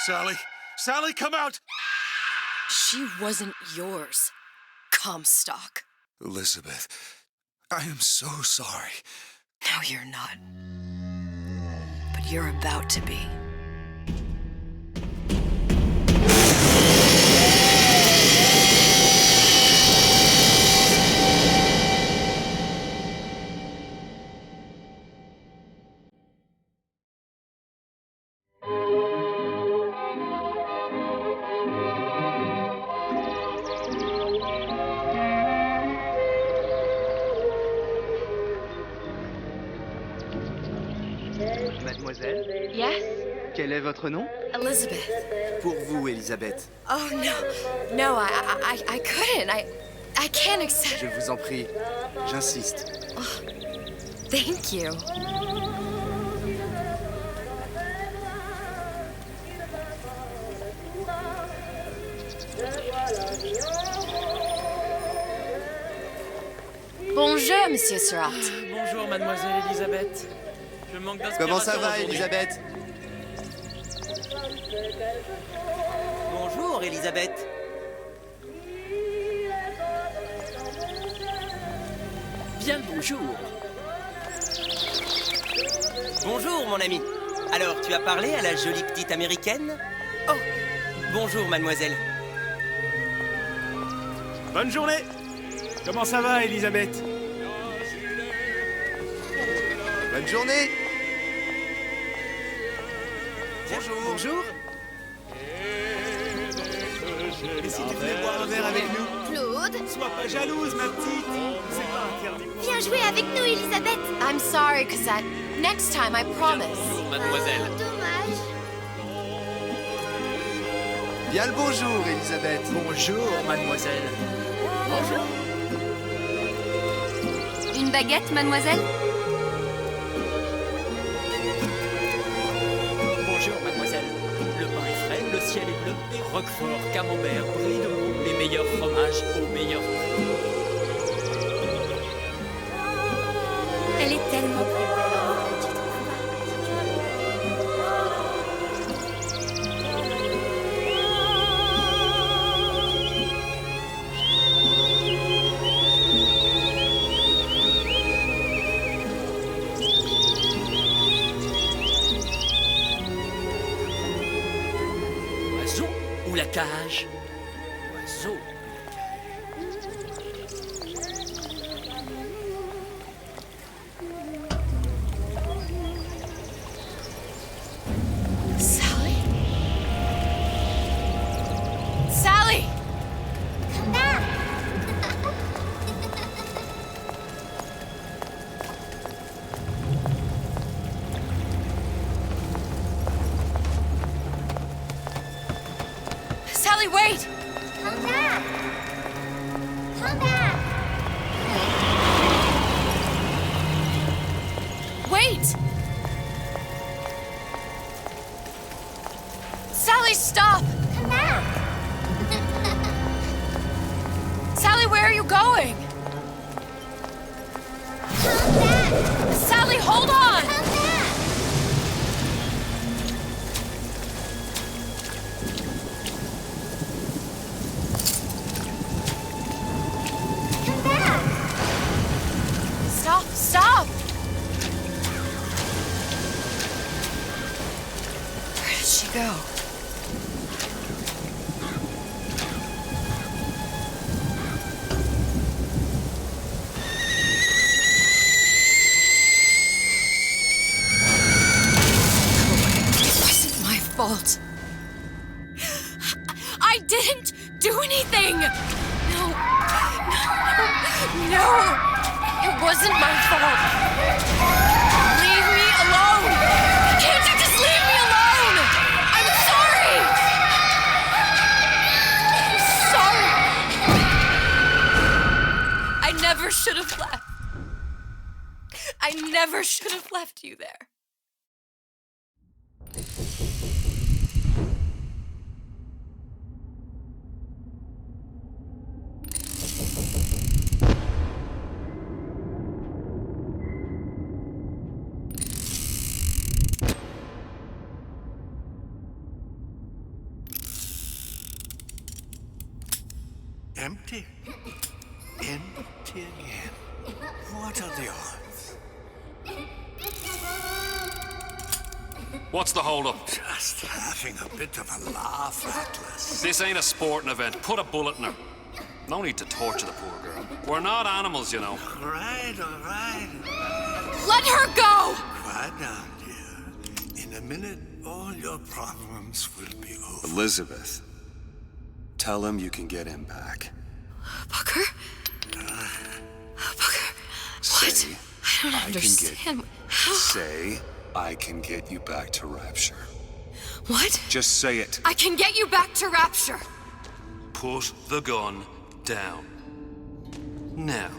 Sally! Sally, come out! She wasn't yours, Comstock. Elizabeth, I am so sorry. No, you're not. But you're about to be. Mademoiselle, Yes? quel est votre nom? Elizabeth. Pour vous, Elisabeth. Oh, no. No, I couldn't. I can't accept... Je vous en prie, j'insiste. Oh, thank you. Bonjour, Monsieur Surratt. Bonjour, mademoiselle Elisabeth. Je manque d'inspiration. Comment ça va, aujourd'hui. Elisabeth? Bonjour, Elisabeth. Bien le bonjour. Bonjour, mon ami. Alors, tu as parlé à la jolie petite américaine? Oh, bonjour, mademoiselle. Bonne journée. Comment ça va, Elisabeth? Bonne journée. Bonjour. Bonjour. Et si tu voulais boire un verre avec nous? Claude, Sois pas jalouse, ma petite. C'est pas interdit. viens jouer avec nous, Elisabeth. I'm sorry, Cosette. Next time, I promise. Bonjour, mademoiselle. Oh, dommage. Bien le bonjour, Elisabeth. Bonjour, mademoiselle. Bonjour. Une baguette, mademoiselle? Bonjour, mademoiselle. Le pain est frais, le ciel est bleu, et Roquefort, Camembert, Brie de Meaux, les meilleurs fromages au meilleur prix. Elle est tellement plus belle, tu trouves Oiseau ou la cage? Oiseau. Sally? Sally! Come back. Sally, wait! Come back. Come back. Wait! Sally, stop! Come back. Sally, where are you going? Come back. Sally, hold on! Come back. Come back. Stop, stop! Where did she go? It wasn't my fault. I didn't do anything! No, no, it wasn't my fault. Leave me alone! Can't you just leave me alone? I'm sorry! I'm sorry! I never should have left. I never should have left you there. Empty. Empty again. What are the odds? What's the hold-up? Just having a bit of a laugh, Atlas. This ain't a sporting event. Put a bullet in her. No need to torture the poor girl. We're not animals, you know. All right. Let her go! Quiet down, dear. In a minute, all your problems will be over. Elizabeth, tell him you can get him back. Booker? Booker, what? Say, I don't I can understand. Say, I can get you back to Rapture. What? Just say it. I can get you back to Rapture. Put the gun down. Now,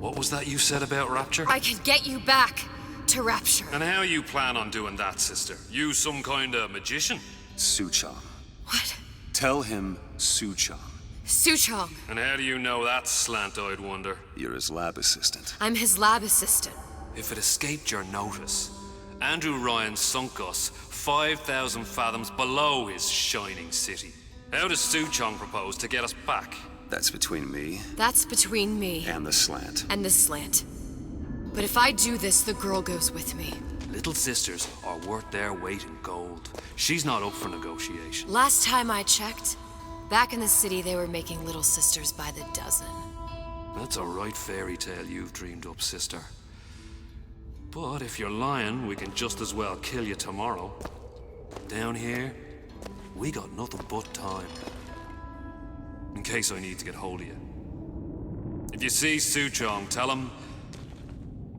what was that you said about Rapture? I can get you back to Rapture. And how you plan on doing that, sister? You some kind of magician? Suchong. What? Tell him Suchong. Suchong. And how do you know that, slant-eyed wonder? You're his lab assistant. I'm his lab assistant. If it escaped your notice, Andrew Ryan sunk us 5,000 fathoms below his shining city. How does Suchong propose to get us back? That's between me That's between me and the slant. and the slant. But if I do this, the girl goes with me. Little sisters are worth their weight in gold. She's not up for negotiation. Last time I checked, back in the city they were making little sisters by the dozen. That's a right fairy tale you've dreamed up, sister. But if you're lying, we can just as well kill you tomorrow. Down here, we got nothing but time. In case I need to get hold of you. If you see Suchong, tell him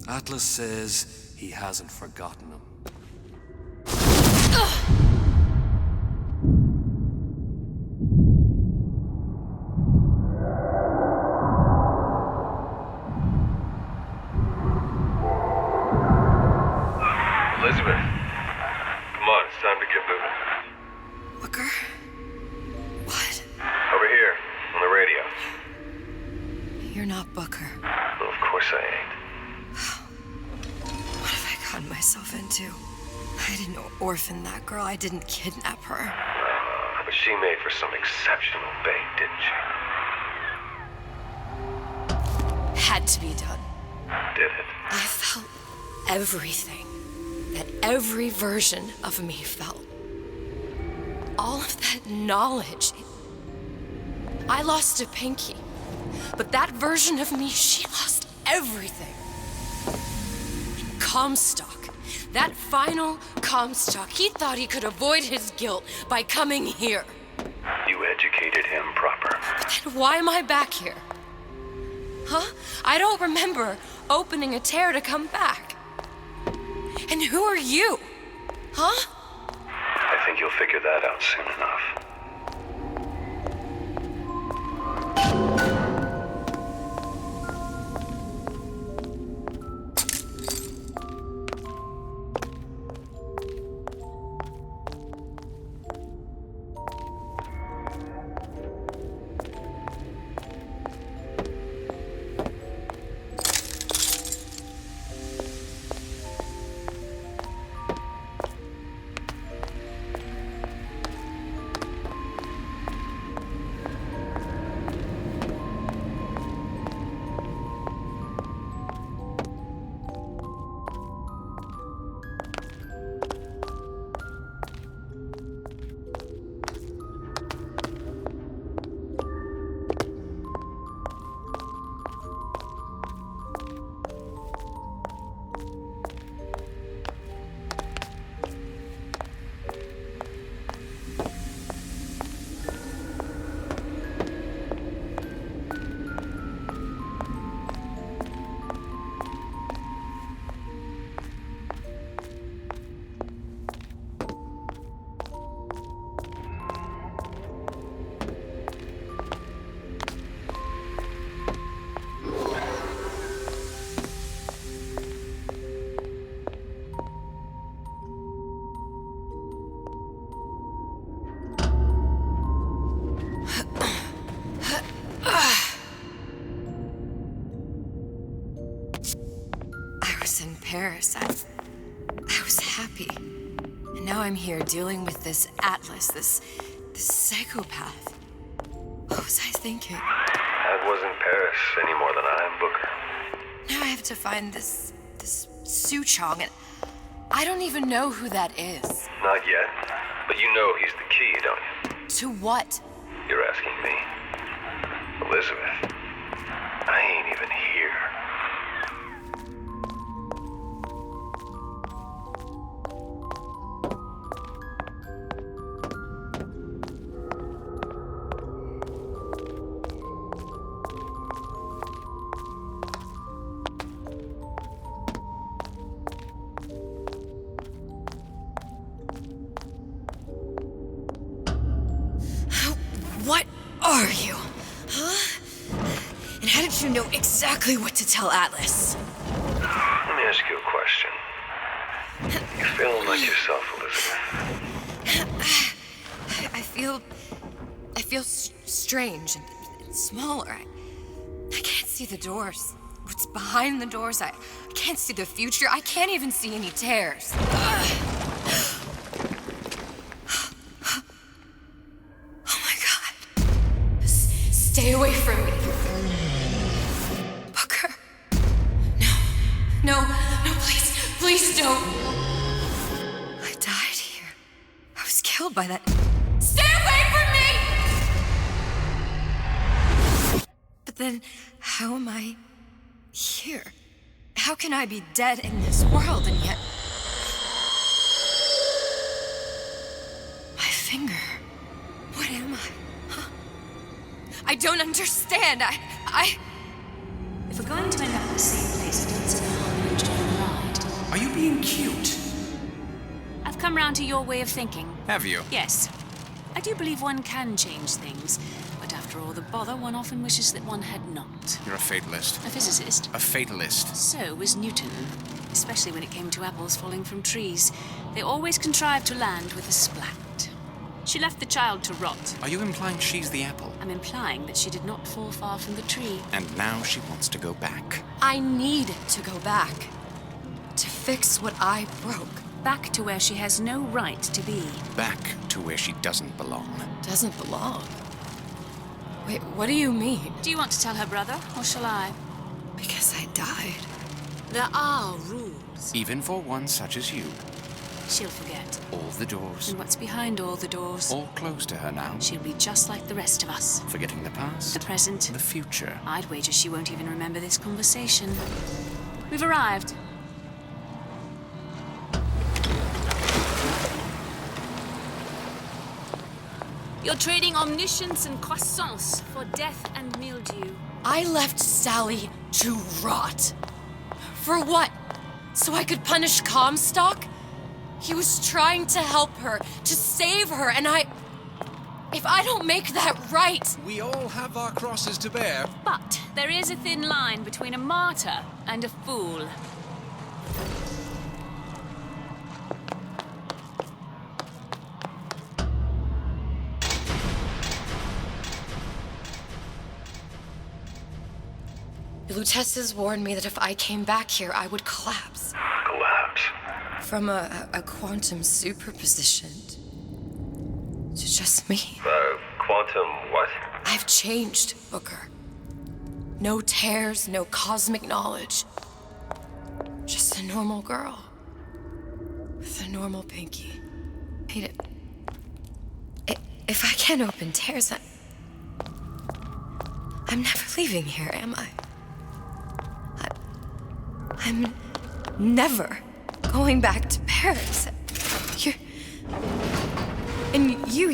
Atlas says he hasn't forgotten him. Elizabeth, come on, it's time to get moving. Booker? What? Over here, on the radio. You're not Booker. Well, of course I ain't. What have I gotten myself into? I didn't orphan that girl. I didn't kidnap her. But she made for some exceptional bait, didn't she? Had to be done. Did it? I felt everything that every version of me felt. All of that knowledge. I lost a pinky, but that version of me, she lost everything. Comstock, that final Comstock, he thought he could avoid his guilt by coming here. You educated him proper. Then why am I back here? Huh? I don't remember opening a tear to come back. And who are you? Huh? I think you'll figure that out soon enough. In Paris, I was happy. And now I'm here dealing with this Atlas, this psychopath. What was I thinking? That wasn't Paris any more than I am Booker. Now I have to find this Su Chong, and I don't even know who that is. Not yet, but you know he's the key, don't you? To what? You're asking me. Elizabeth, I ain't even here. What are you? Huh? And how did you know exactly what to tell Atlas? Let me ask you a question. You feeling like yourself, Elizabeth? I feel strange and smaller. I can't see the doors. What's behind the doors? I can't see the future. I can't even see any tears. Stay away from me. Booker. No, please don't. I died here. I was killed by that. Stay away from me! But then, how am I here? How can I be dead in this world and yet... My finger. What am I? I don't understand. If we're going to end up in the same place, I don't see how we enjoy the ride. Are you being cute? I've come round to your way of thinking. Have you? Yes. I do believe one can change things, but after all the bother, one often wishes that one had not. You're a fatalist. A physicist. A fatalist. So was Newton, especially when it came to apples falling from trees. They always contrived to land with a splat. She left the child to rot. Are you implying she's the apple? I'm implying that she did not fall far from the tree. And now she wants to go back. I need to go back. To fix what I broke. Back to where she has no right to be. Back to where she doesn't belong. Doesn't belong? Wait, what do you mean? Do you want to tell her brother, or shall I? Because I died. There are rules. Even for one such as you. She'll forget. All the doors. And what's behind all the doors? All closed to her now. She'll be just like the rest of us. Forgetting the past. The present. The future. I'd wager she won't even remember this conversation. We've arrived. You're trading omniscience and croissance for death and mildew. I left Sally to rot. For what? So I could punish Comstock? He was trying to help her, to save her, and if I don't make that right... We all have our crosses to bear. But there is a thin line between a martyr and a fool. The Lutesses warned me that if I came back here, I would collapse. Collapse? From a quantum superposition to just me. Quantum what? I've changed, Booker. No tears, no cosmic knowledge. Just a normal girl. With a normal pinky. If I can't open tears, I'm never leaving here, am I? I'm never going back to Paris. You're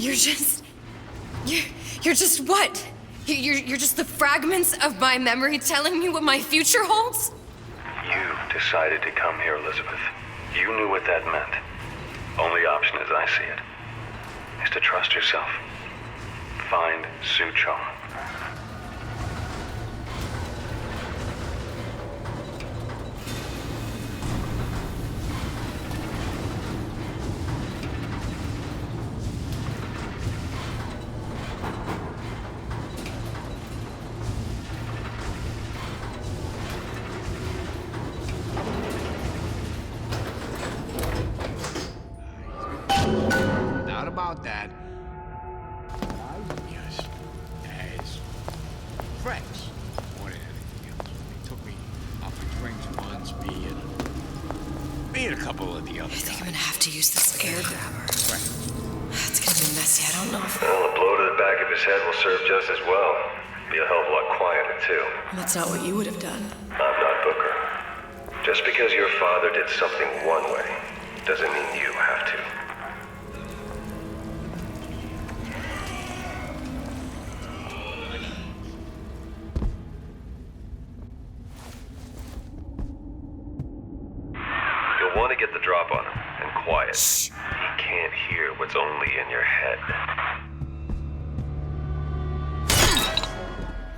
just what? You're just the fragments of my memory telling me what my future holds? You decided to come here, Elizabeth. You knew what that meant. Only option, as I see it, is to trust yourself. Find Su Chong. Not about that. friends more than anything else. They took me out for drinks once, me and a couple of the other I think I'm guys. gonna have to use this air grabber. Right. It's gonna be messy. I don't know if... Well, a blow to the back of his head will serve just as well. Be a hell of a lot quieter, too. That's not what you would have done. I'm not Booker. Just because your father did something one way, doesn't mean you have to. You'll want to get the drop on him, and quiet. He can't hear what's only in your head.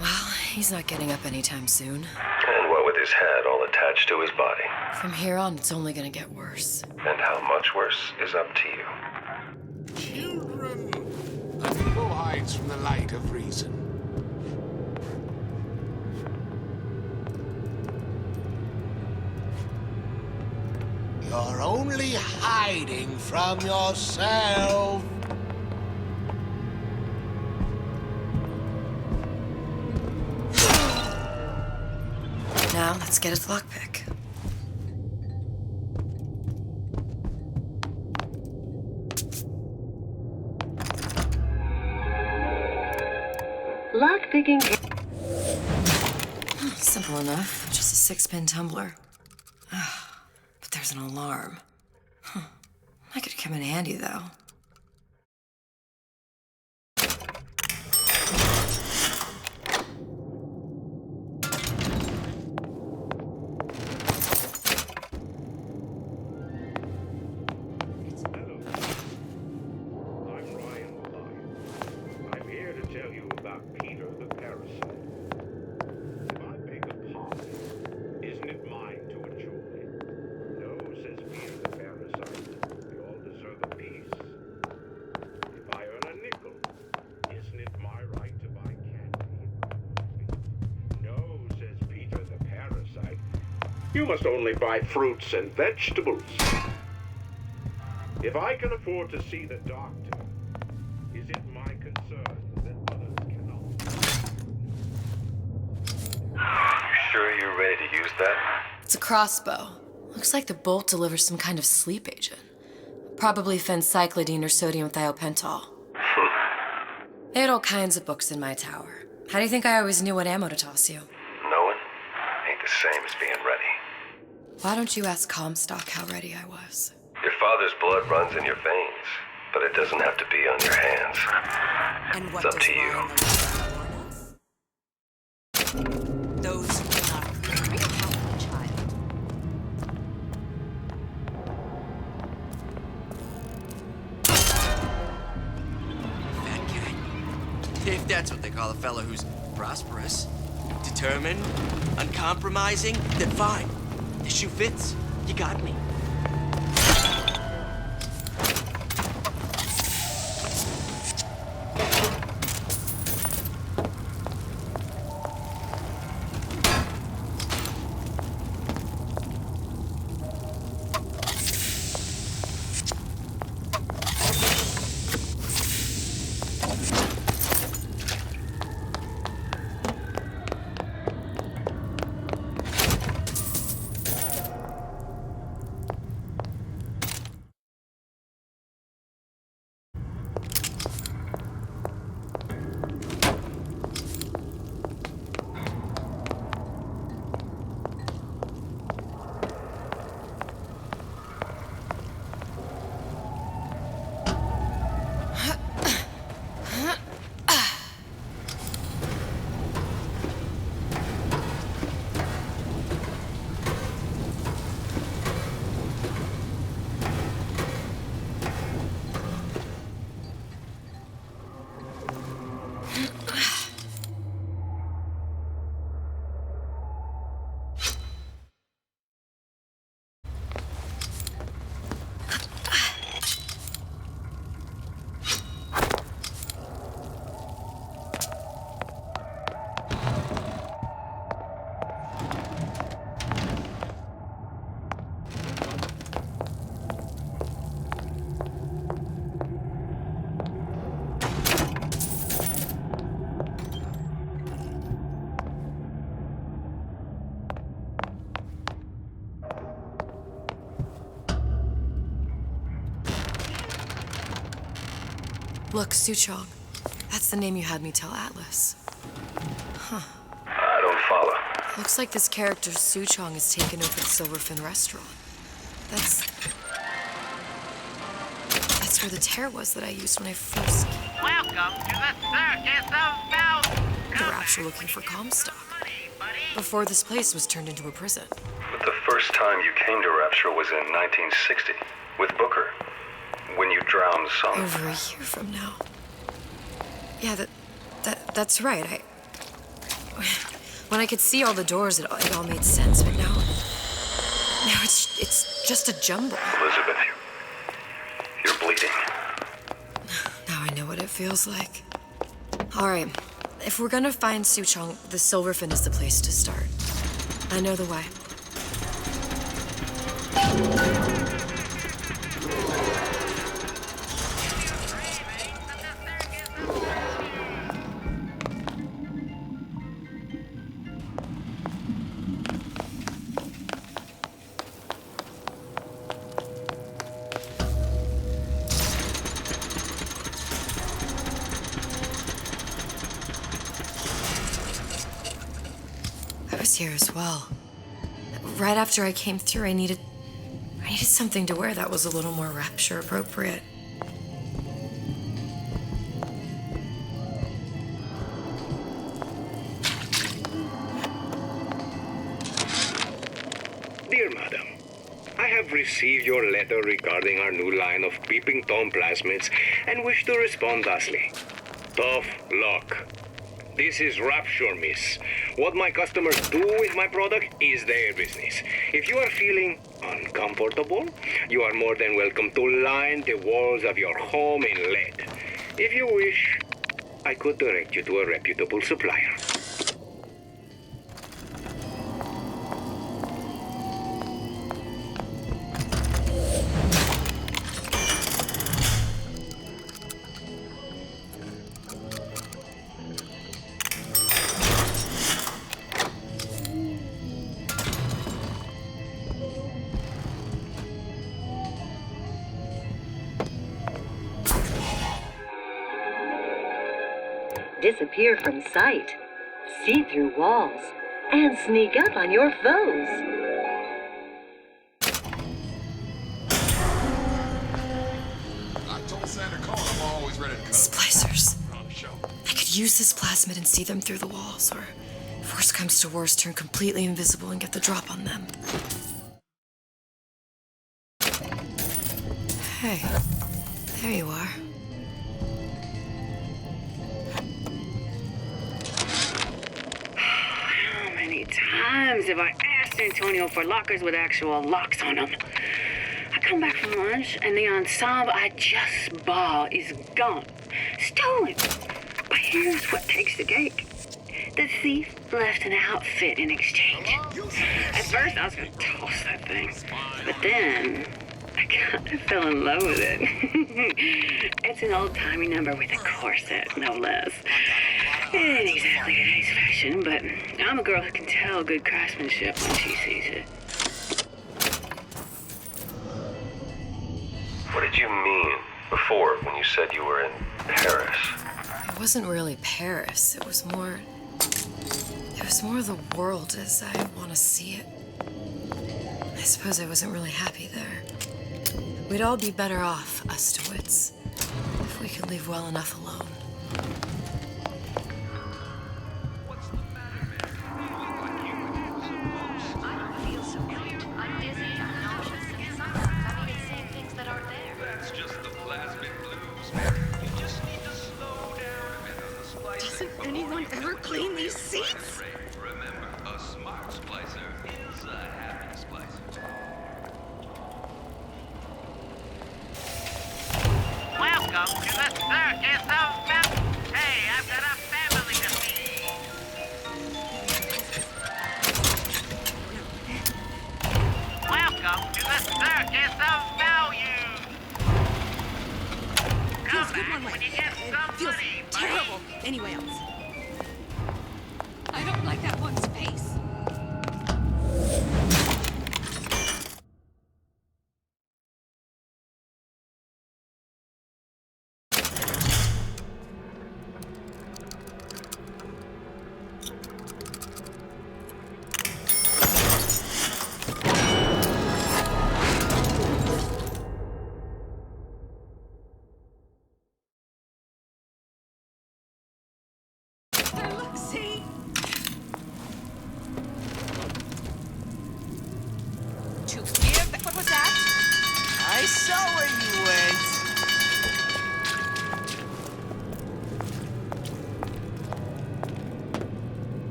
Well, he's not getting up anytime soon. And what with his head all attached to his body. From here on, it's only gonna get worse. And how much worse is up to you. Children, who hides from the light of reason? You're only hiding from yourself. Now, let's get his lockpick. Lockpicking. Simple enough. Just a 6-pin tumbler. But there's an alarm. That could come in handy, though. You must only buy fruits and vegetables. If I can afford to see the doctor, is it my concern that others cannot? You sure you're ready to use that? It's a crossbow. Looks like the bolt delivers some kind of sleep agent. Probably phencyclidine or sodium thiopental. They had all kinds of books in my tower. How do you think I always knew what ammo to toss you? Knowing ain't the same as being ready. Why don't you ask Comstock how ready I was? Your father's blood runs in your veins, but it doesn't have to be on your hands. And what It's up to you. Those who cannot carry a child. Fat cat. If that's what they call a fellow who's prosperous, determined, uncompromising, then fine. The shoe fits. You got me. Look, Suchong. That's the name you had me tell Atlas. Huh. I don't follow. Looks like this character Suchong has taken over the Silverfin restaurant. That's where the tear was that I used when I first... Welcome to the Circus of Mouth! The Rapture looking for Comstock. Before this place was turned into a prison. But the first time you came to Rapture was in 1960, with Booker. When you drowned Son. Over a year from now. Yeah, that's right. When I could see all the doors, it all made sense, but now it's just a jumble. Elizabeth, you're bleeding. Now I know what it feels like. All right, if we're gonna find Suchong, the Silverfin is the place to start. I know the way. Here as well. Right after I came through, I needed something to wear that was a little more Rapture appropriate. Dear Madam, I have received your letter regarding our new line of peeping Tom plasmids and wish to respond thusly. Tough luck. This is Rapture, miss. What my customers do with my product is their business. If you are feeling uncomfortable, you are more than welcome to line the walls of your home in lead. If you wish, I could direct you to a reputable supplier. Disappear from sight, see through walls, and sneak up on your foes. I told Santa Claus I'm always ready to cut. Splicers. I could use this plasmid and see them through the walls, or if worst comes to worst, turn completely invisible and get the drop on them. Hey, there you are. How many times have I asked Antonio for lockers with actual locks on them? I come back from lunch and the ensemble I just bought is gone. Stolen. But here's what takes the cake. The thief left an outfit in exchange. At first I was gonna toss that thing, but then I kind of fell in love with it. It's an old-timey number with a corset, no less. It ain't exactly today's fashion, but I'm a girl who can tell good craftsmanship when she sees it. What did you mean before when you said you were in Paris? It wasn't really Paris. It was more the world as I want to see it. I suppose I wasn't really happy there. We'd all be better off, us Twits, if we could leave well enough alone. Doesn't anyone ever clean these seats? Remember, a smart splicer is a happy splicer. Welcome to the Circus of Mouth. Hey, I've got a family to feed. Welcome to the Circus of Value. Feels good one way. When you get some Feels money, terrible anyway else. I don't like that one's face.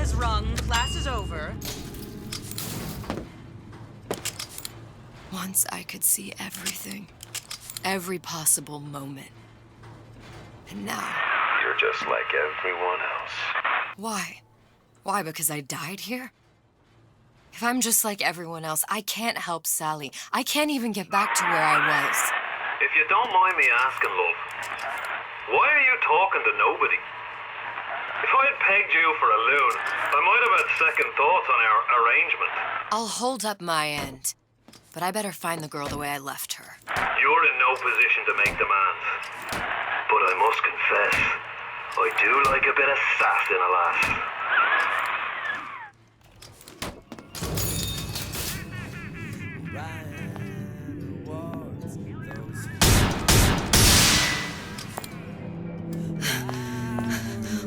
has rung. Class is over. Once I could see everything. Every possible moment. And now... You're just like everyone else. Why? Why, because I died here? If I'm just like everyone else, I can't help Sally. I can't even get back to where I was. If you don't mind me asking, love, why are you talking to nobody? If I had pegged you for a loon, I might have had second thoughts on our arrangement. I'll hold up my end. But I better find the girl the way I left her. You're in no position to make demands. But I must confess, I do like a bit of sass in a lass.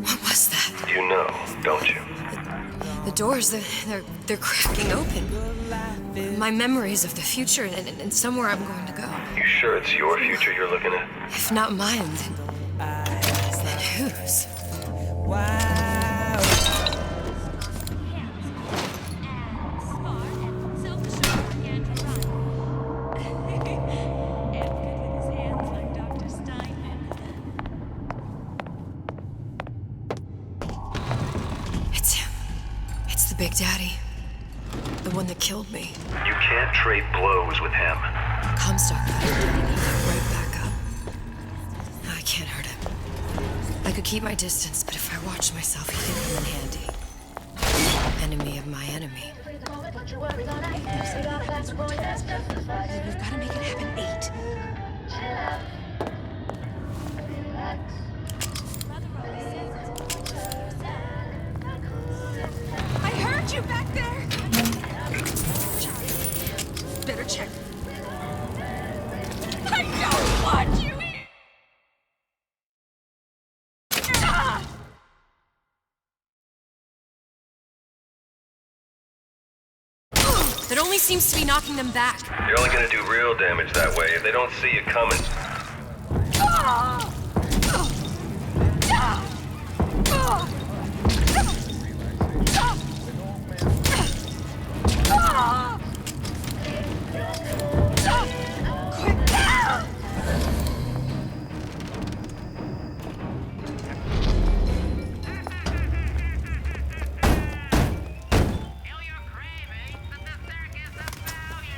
What was that? You know, don't you? The doors, they're cracking open. My memories of the future and somewhere I'm going to go. You sure it's your future you're looking at? If not mine, then whose? It's him. It's the Big Daddy. The one that killed me. You can't trade blows with him. Comstock got him and he got right back up. No, I can't hurt him. I could keep my distance, but if I watched myself, he'd come in handy. Enemy of my enemy. We've got to make it happen 8. I heard you back there! Better check. I don't want you here! That only seems to be knocking them back. You're only gonna do real damage that way if they don't see you coming.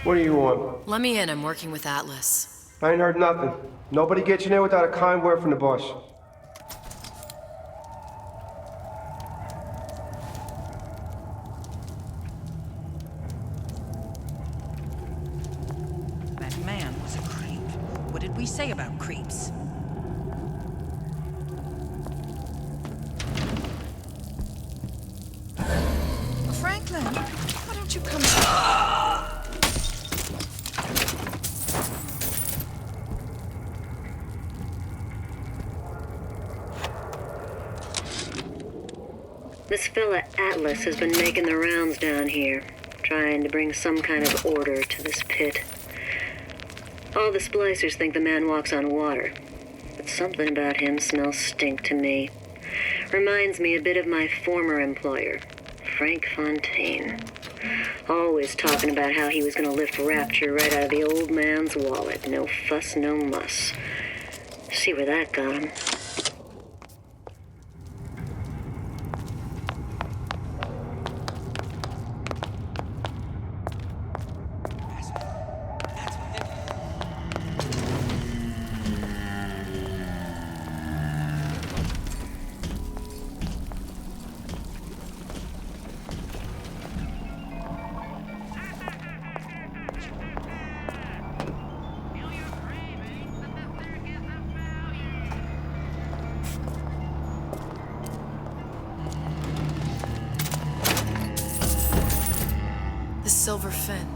What do you want? Let me in. I'm working with Atlas. I ain't heard nothing. Nobody gets you in there without a kind word from the boss. That man was a creep. What did we say about creeps? Franklin, why don't you come... This fella Atlas has been making the rounds down here, trying to bring some kind of order to this pit. All the splicers think the man walks on water, but something about him smells stink to me. Reminds me a bit of my former employer, Frank Fontaine. Always talking about how he was going to lift Rapture right out of the old man's wallet. No fuss, no muss. See where that got him. Silver Fin.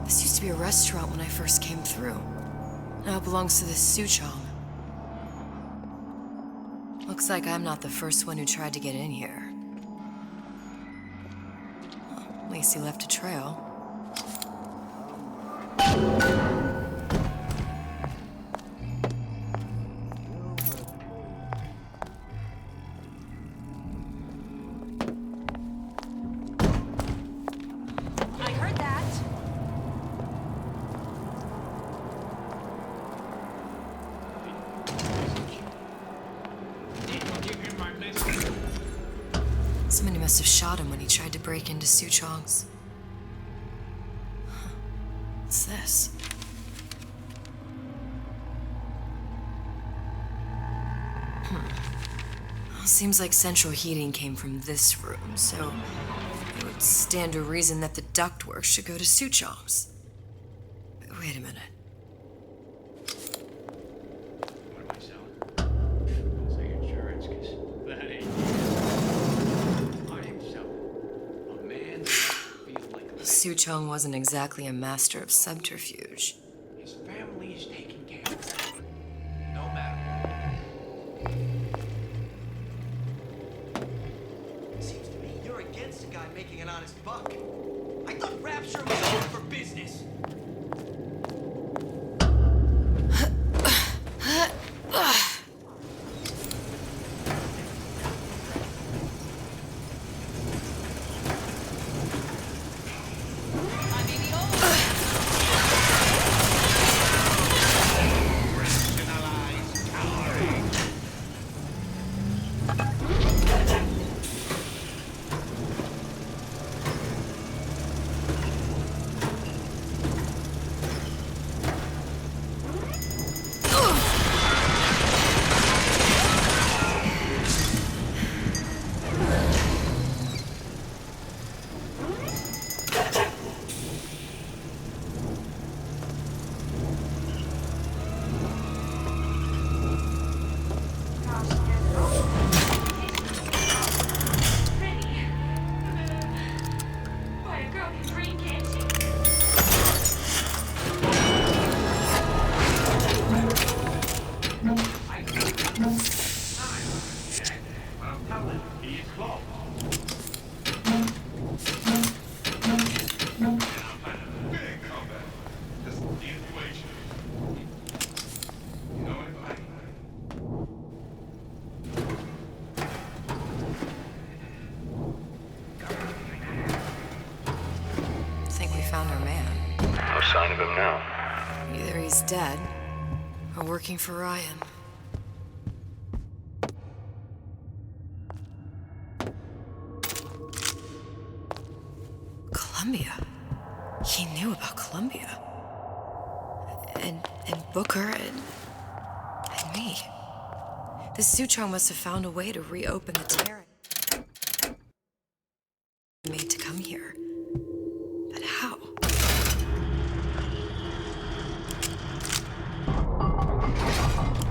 This used to be a restaurant when I first came through. Now it belongs to this Suchong. Looks like I'm not the first one who tried to get in here. Well, at least he left a trail. Somebody must have shot him when he tried to break into Suchong's. Huh. What's this? Well, seems like central heating came from this room, so it would stand to reason that the ductwork should go to Suchong's. Wait a minute. Suchong wasn't exactly a master of subterfuge. His family is taking care of him. No matter. Seems to me you're against a guy making an honest buck. I thought Rapture was open for business. Sign of him now. Either he's dead, or working for Ryan. Columbia. He knew about Columbia. And Booker and me. The Suchong must have found a way to reopen the tear made to come here. But how?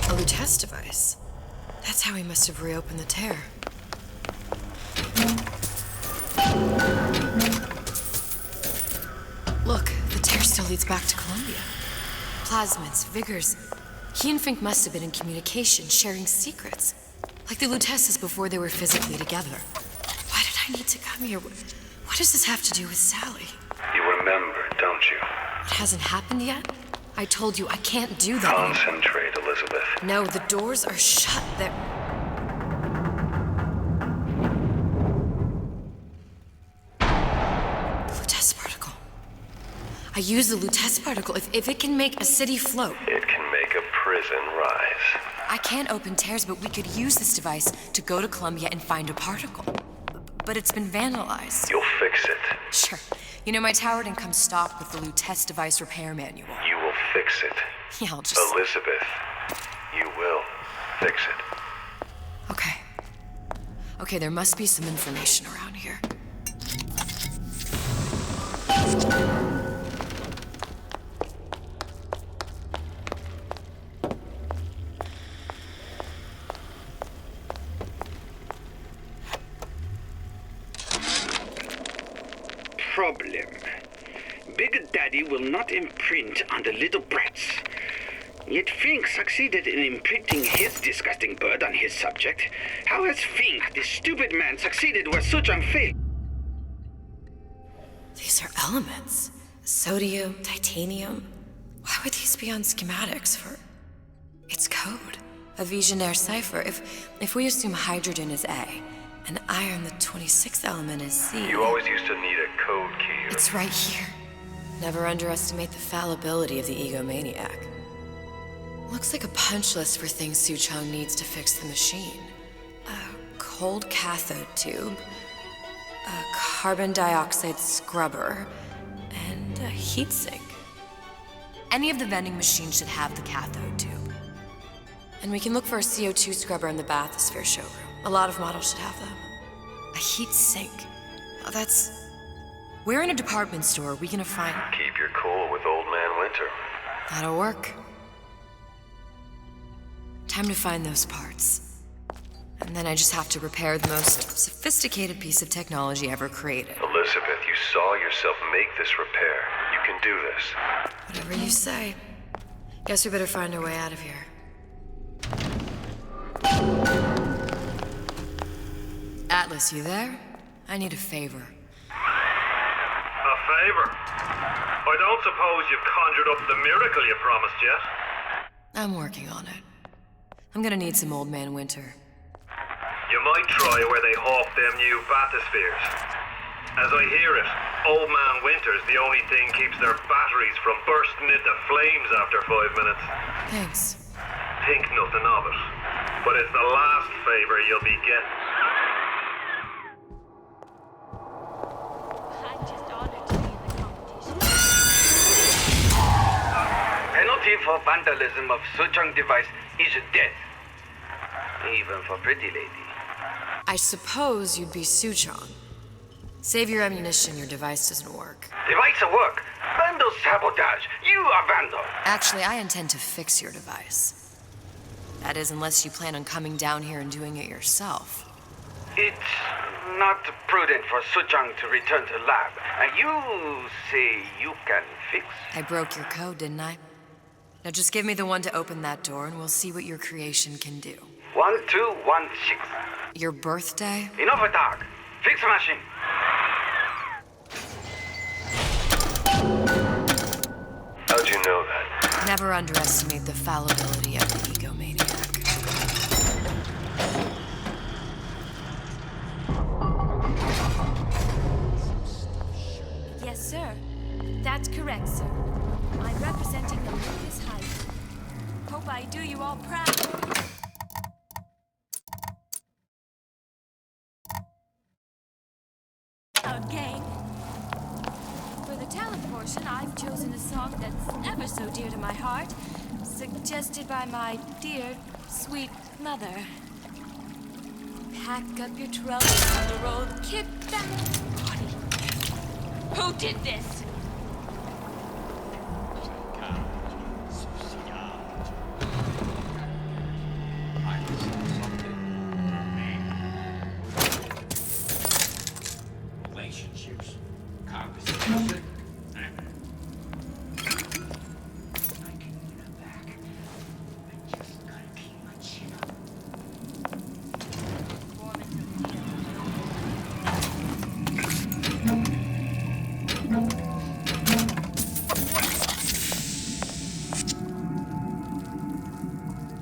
A Lutece device. That's how he must have reopened the tear. Look, the tear still leads back to Columbia. Plasmids, Vigors. He and Fink must have been in communication, sharing secrets. Like the Luteces before they were physically together. Why did I need to come here? What does this have to do with Sally? You remember, don't you? It hasn't happened yet? I told you I can't do that anymore. Concentrate, Elizabeth. No, the doors are shut. They're... The Lutece particle. I use the Lutece particle. If it can make a city float. It can make a prison rise. I can't open tears, but we could use this device to go to Columbia and find a particle. But it's been vandalized. You'll fix it. Sure. You know, my tower didn't come stocked with the Lutece device repair manual. You will fix it. Yeah, I'll just... Elizabeth, you will fix it. Okay. Okay, there must be some information around here. Problem. Big Daddy will not imprint on the little brats. Yet Fink succeeded in imprinting his disgusting bird on his subject. How has Fink, this stupid man, succeeded where Suchong failed? These are elements. Sodium, titanium. Why would these be on schematics for... It's code. A Visionaire cipher. If we assume hydrogen is A, and iron, the 26th element, is C... You always used to need a code key. It's right here. Never underestimate the fallibility of the egomaniac. Looks like a punch list for things Suchong needs to fix the machine. A cold cathode tube, a carbon dioxide scrubber, and a heatsink. Any of the vending machines should have the cathode tube. And we can look for a CO2 scrubber in the bathysphere showroom. A lot of models should have them. A heat sink. Oh, that's... Where in a department store are we gonna find... Keep your cool with Old Man Winter. That'll work. Time to find those parts. And then I just have to repair the most sophisticated piece of technology ever created. Elizabeth, you saw yourself make this repair. You can do this. Whatever you say. Guess we better find our way out of here. Atlas, you there? I need a favor. A favor? I don't suppose you've conjured up the miracle you promised yet? I'm working on it. I'm gonna need some Old Man Winter. You might try where they hawk them new bathyspheres. As I hear it, Old Man Winter's the only thing keeps their batteries from bursting into flames after 5 minutes. Thanks. Think nothing of it. But it's the last favor you'll be getting. Penalty for vandalism of Suchong device is death. Even for pretty lady. I suppose you'd be Suchong. Save your ammunition, your device doesn't work. Device at work. Vandal sabotage. You are vandal. Actually, I intend to fix your device. That is, unless you plan on coming down here and doing it yourself. It's not prudent for Suchong to return to lab. And you say you can fix? I broke your code, didn't I? Now just give me the one to open that door and we'll see what your creation can do. 1216. Your birthday? Enough of talk. Fix the machine. How'd you know that? Never underestimate the fallibility of the egomaniac. Yes, sir. That's correct, sir. I'm representing the Lucas Heights. Hope I do you all proud. Gang. For the talent portion, I've chosen a song that's ever so dear to my heart, suggested by my dear, sweet mother. Pack up your troubles on the road, kick back. Who did this? Relationships, conversation.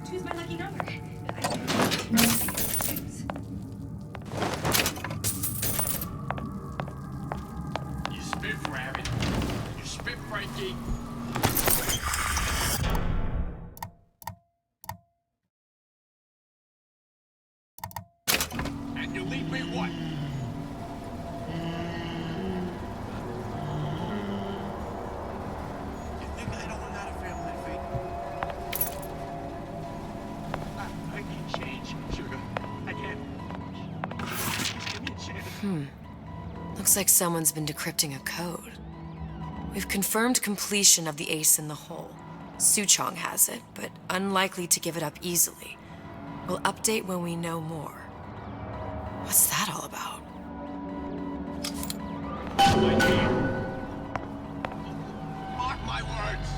Choose my lucky number. You spit, Rabbit. You spit, Frankie. And you leave me what? You think I don't know how to feel my feet? I can change, sugar. I can. Give me a chance. Looks like someone's been decrypting a code. We've confirmed completion of the ace in the hole. Suchong has it, but unlikely to give it up easily. We'll update when we know more. What's that all about? Mark my words.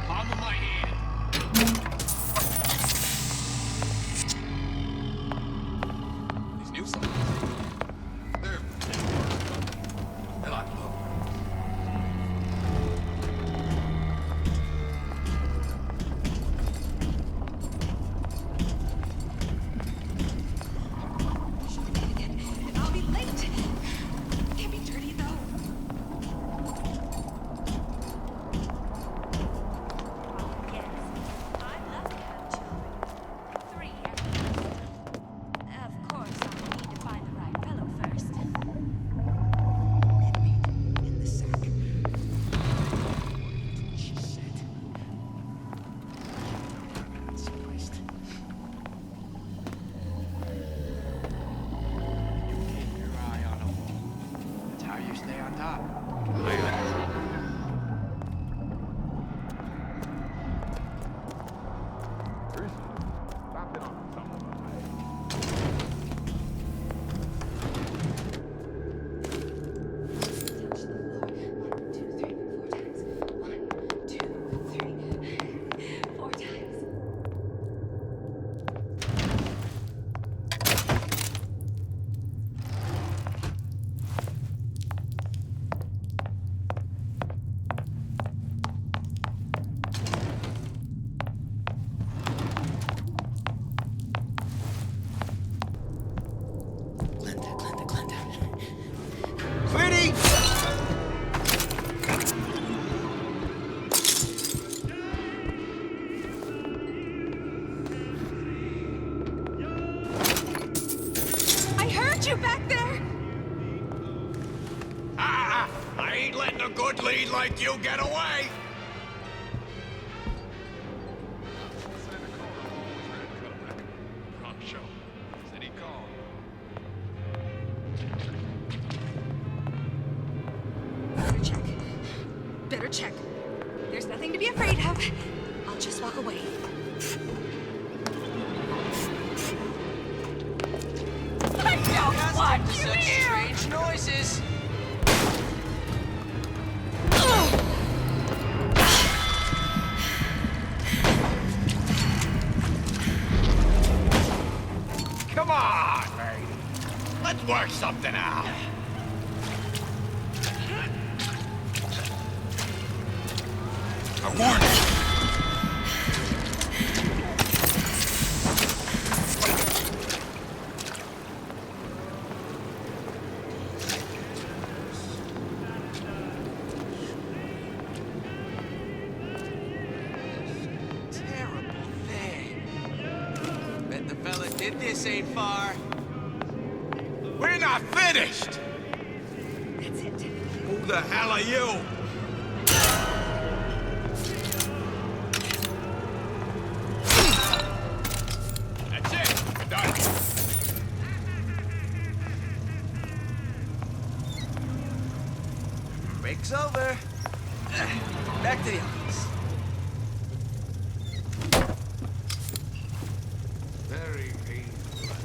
Palm of my hand. These new songs. They're a lot low. I'll be late. Can't be dirty though. Yes, I'm lucky to have children. 3 at least. Of course, I will need to find that you back there? I ain't letting a good lead like you get away! Better check. There's nothing to be afraid of. I'll just walk away. I don't want you Such here! strange noises. Come on, lady. Let's work something out. I warned you. Terrible thing. Bet the fella did this ain't far. We're not finished! That's it. Who the hell are you? That's it! Done. Break's over. Back to the office. Very painful.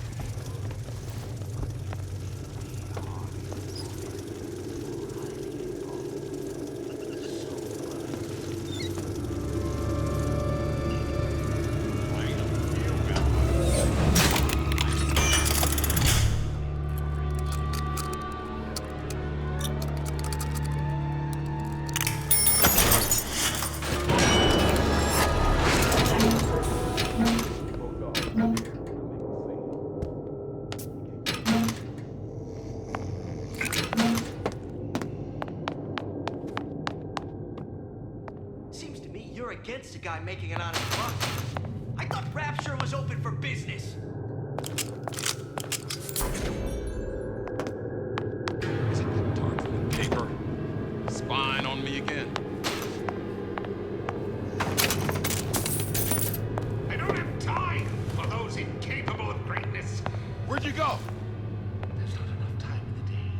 Seems to me you're against a guy making an honest buck. I thought Rapture was open for business. Paper. Spying on me again. I don't have time for those incapable of greatness. Where'd you go? There's not enough time in the day.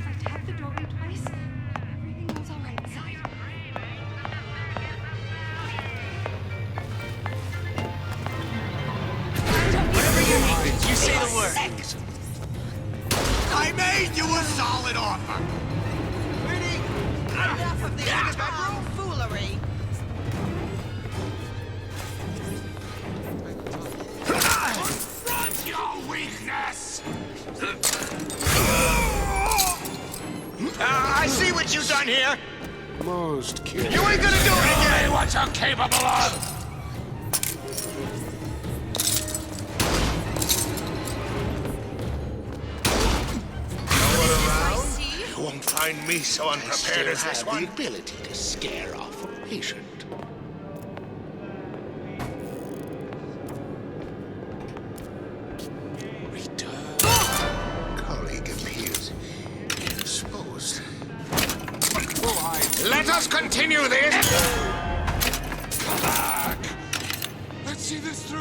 I tapped the doorway twice. Everything was all right inside. Whatever you need, you say the word. I made you a solid offer! Pretty, enough of the bedroom foolery. Confront your weakness! I see what you've done here! Most curious. You ain't gonna do it again! What you're capable of! You won't find me so unprepared as this one. The ability to scare off a patient. Colleague appears indisposed. Let us continue this! Come back. Let's see this through.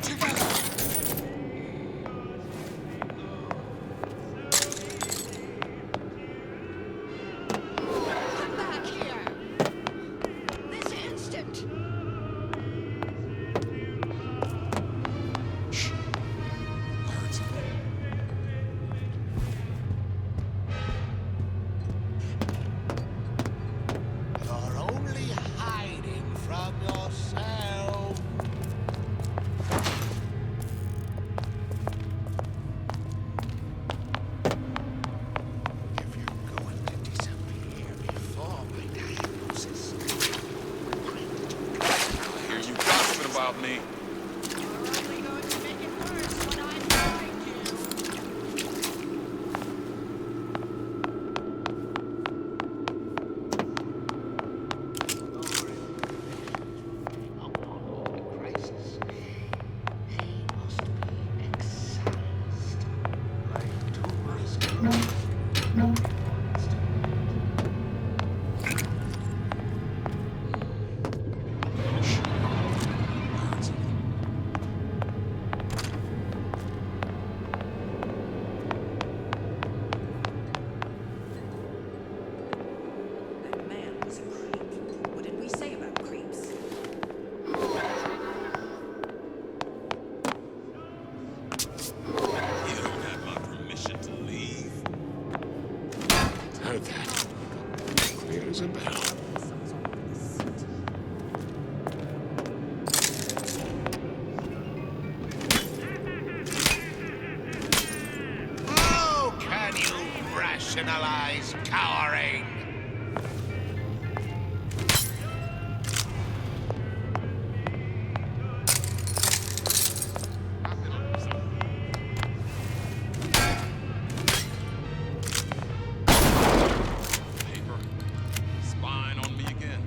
Together. Come back here. This instant. Shh. I heard something. You're only hiding from yourself. If you're going to disappear before my diagnosis, I hear you gossiping about me. You're only going to make it worse when I'm behind you. crisis. Pain rationalize cowering. Paper. Spying on me again.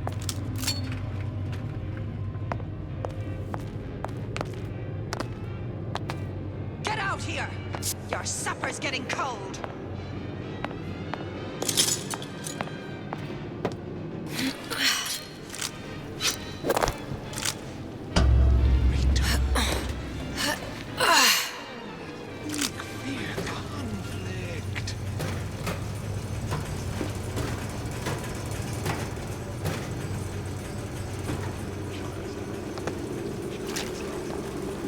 Get out here! Your supper's getting cold.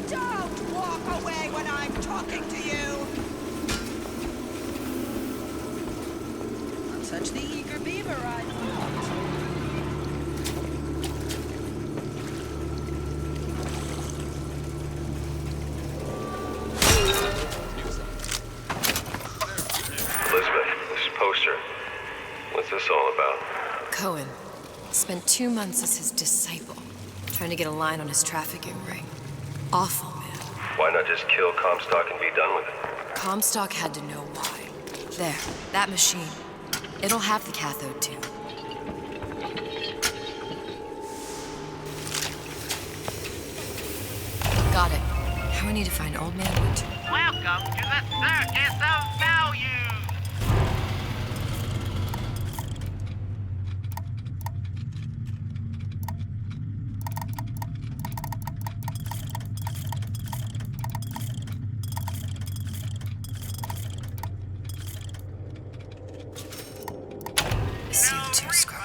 Don't walk away when I'm talking to you! Such the eager beaver, I thought. Elizabeth, this poster. What's this all about? Cohen spent 2 months as his disciple, trying to get a line on his trafficking ring. Awful, man. Why not just kill Comstock and be done with it? Comstock had to know why. There, that machine. It'll have the cathode too. Got it. Now I need to find Old Man Winter. Welcome to the Circus of Value! CO2 scrub.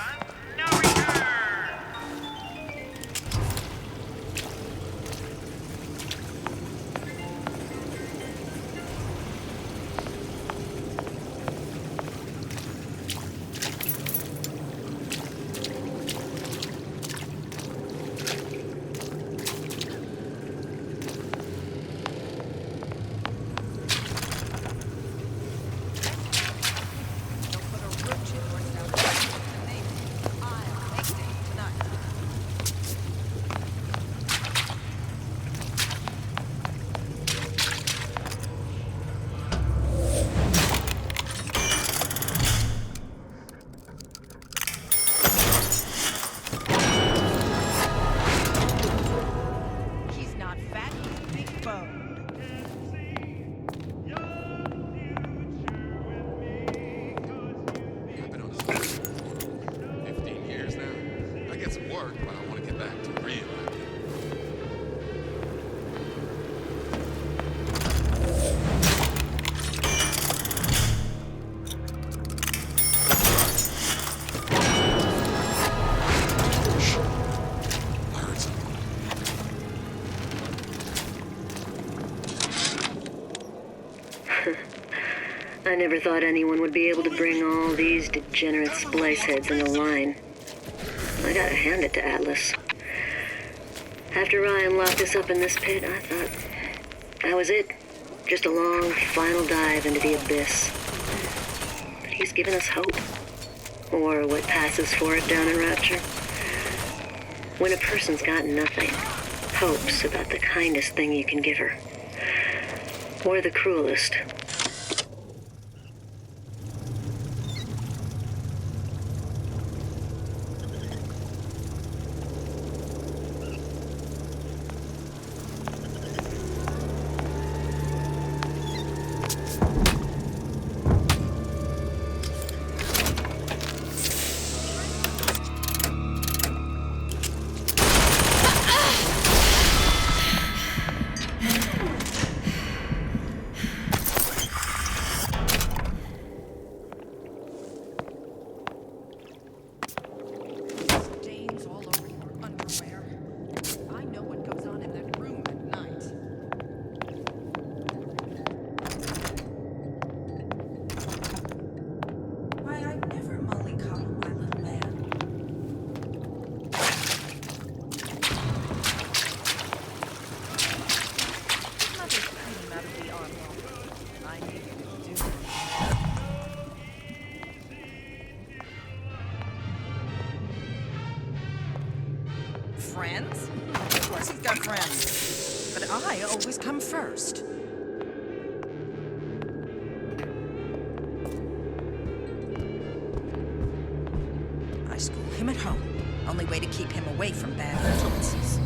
He's not fat, he's big boned. I've been on this for 15 years now. I get some work, but I want to get back to real acting. I heard something. I never thought anyone would be able to bring all these degenerate splice heads in a line. I gotta hand it to Atlas. After Ryan locked us up in this pit, I thought that was it. Just a long, final dive into the abyss. But he's given us hope. Or what passes for it down in Rapture. When a person's got nothing, hope's about the kindest thing you can give her. Or the cruelest. friends. But I always come first. I school him at home. Only way to keep him away from bad influences.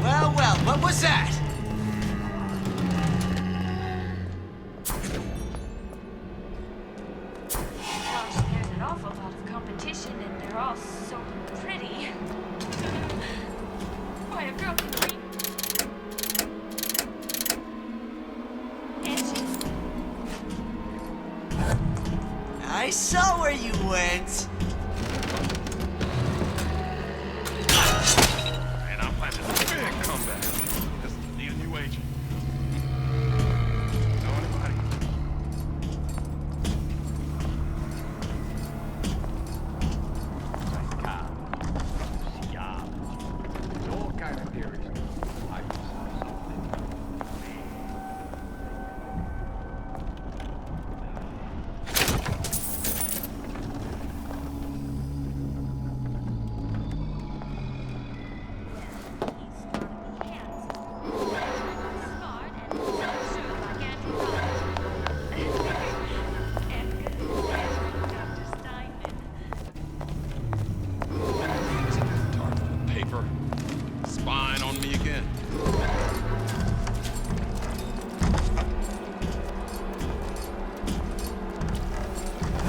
Well, what was that? Gosh, there's an awful lot of competition, and they're all so pretty. Why, a girl can read. Can't she? I saw where you went. And I'm planning a big comeback. This is the new agent. Know anybody? All kind of theories. I saw something. Paper. Spying on me again.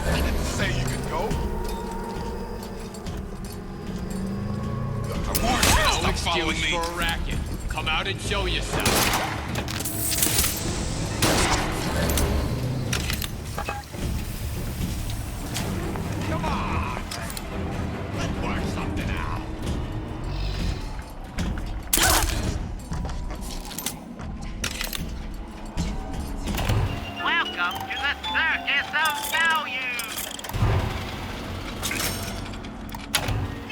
I didn't say you could go. I warned you to stop following me. For a racket. Come out and show yourself. Come on. Let's work something out. Welcome to the circus of value.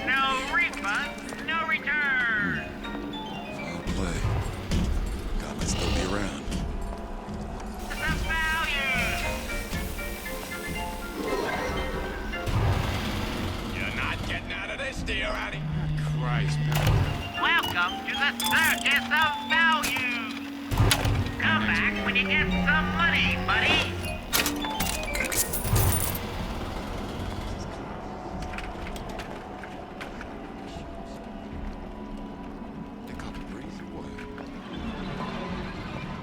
No refund, no return. Foul play. God, let's still be around. The value. You're not getting out of this, dear Addy. Christ, Welcome to the circus of value. Come back when you get some money, buddy.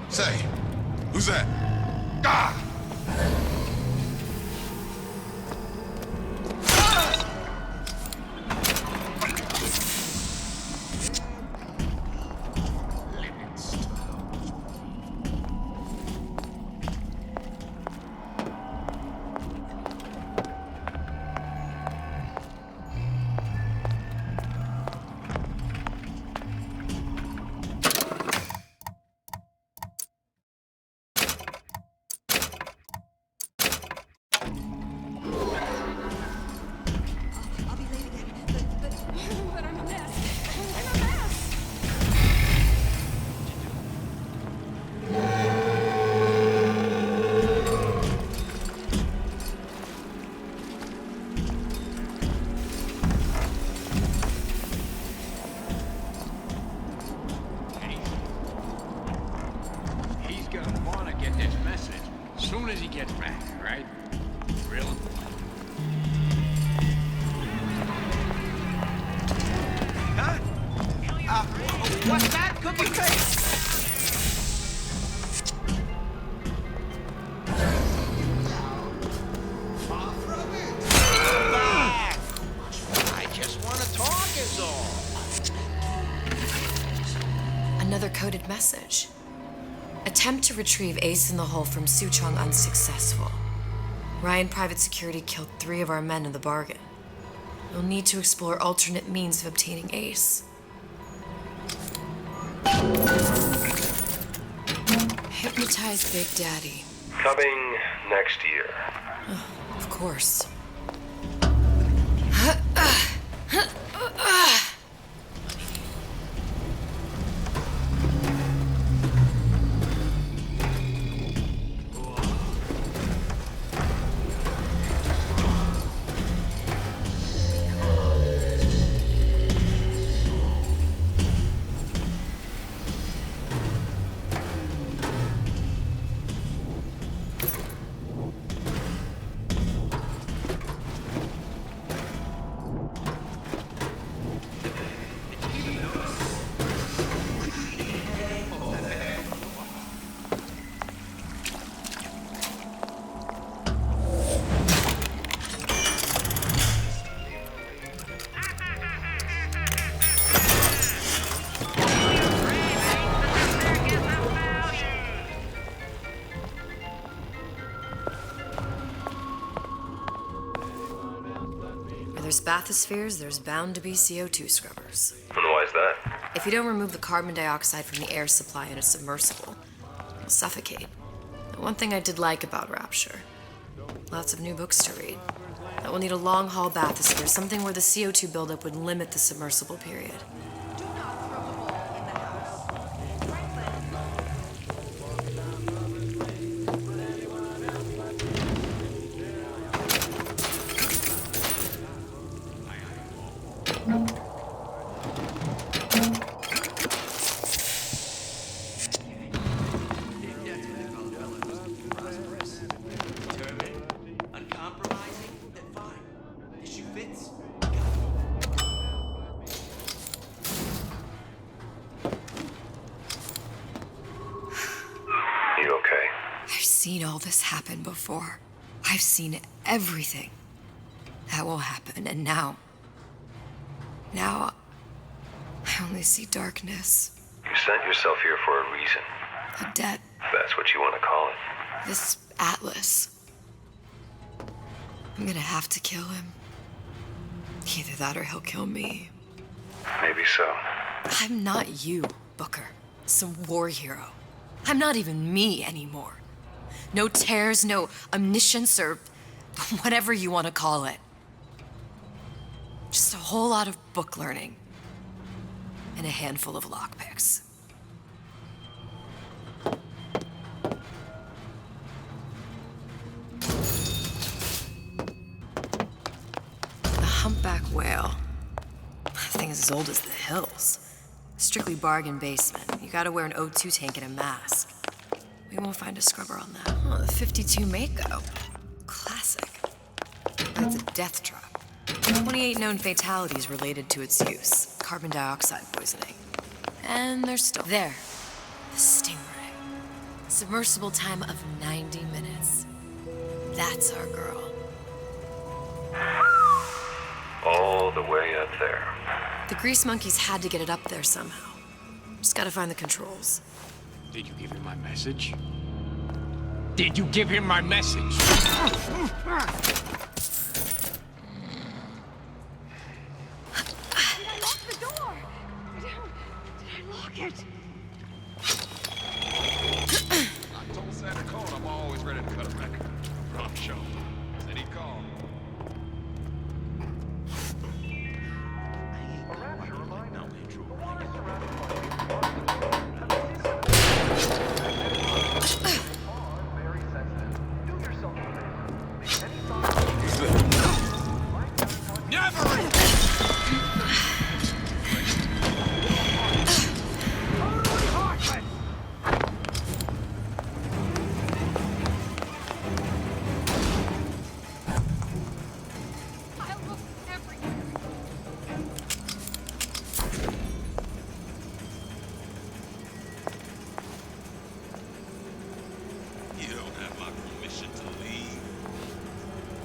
Say, who's that? Ah! But I'm a mess. I'm a mess. He's gonna wanna get this message as soon as he gets back, right? Real important. Huh? What's that? Cookie face? I just want to talk is all. Another coded message. Attempt to retrieve Ace in the Hole from Suchong unsuccessful. Ryan Private Security killed 3 of our men in the bargain. You'll need to explore alternate means of obtaining Ace. Hypnotize Big Daddy. Coming next year. Of course. there's bathyspheres, there's bound to be CO2 scrubbers. And why is that? If you don't remove the carbon dioxide from the air supply in a submersible, you'll suffocate. The one thing I did like about Rapture, lots of new books to read. That will need a long-haul bathysphere, something where the CO2 buildup would limit the submersible period. I've seen all this happen before. I've seen everything that will happen, and now I only see darkness. You sent yourself here for a reason. A debt. That's what you want to call it. This Atlas. I'm gonna have to kill him. Either that or he'll kill me. Maybe so. I'm not you, Booker. Some war hero. I'm not even me anymore. No tears, no omniscience, or whatever you want to call it. Just a whole lot of book learning. And a handful of lockpicks. The humpback whale. That thing is as old as the hills. Strictly bargain basement. You gotta wear an O2 tank and a mask. We won't find a scrubber on that. Oh, the 52 Mako. Classic. That's a death trap. 28 known fatalities related to its use. Carbon dioxide poisoning. And they're still there. The Stingray. Submersible time of 90 minutes. That's our girl. All the way up there. The grease monkeys had to get it up there somehow. Just gotta find the controls. Did you give him my message? Did you give him my message? I told Santa Claus I'm always ready to cut a record. Ron Show. Said he'd call.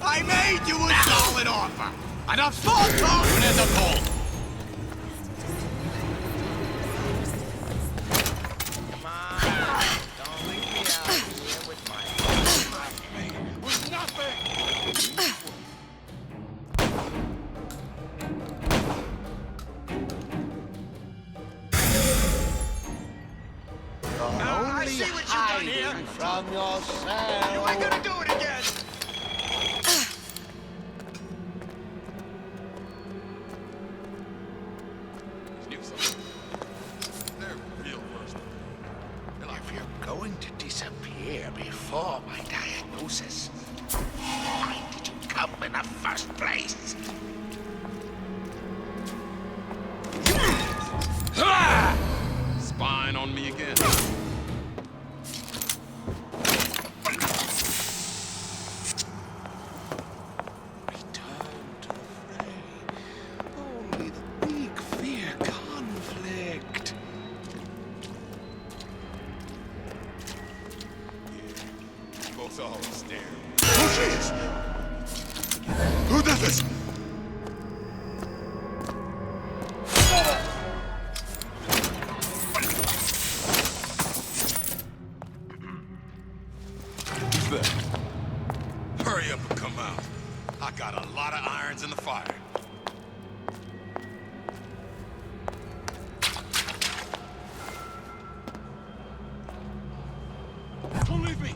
I made you a solid offer, and I'm still confident in the pull. Come on, don't leave me out here with my... With nothing. I see what you've done here. From yourself. You ain't gonna do it again. If you're going to disappear before my diagnosis, why did you come in the first place? Spying on me again. Only the weak fear conflict. Folks always staring. Who she is? Who did this? Hurry up and come out. I got a lot lot of irons in the fire. Don't leave me!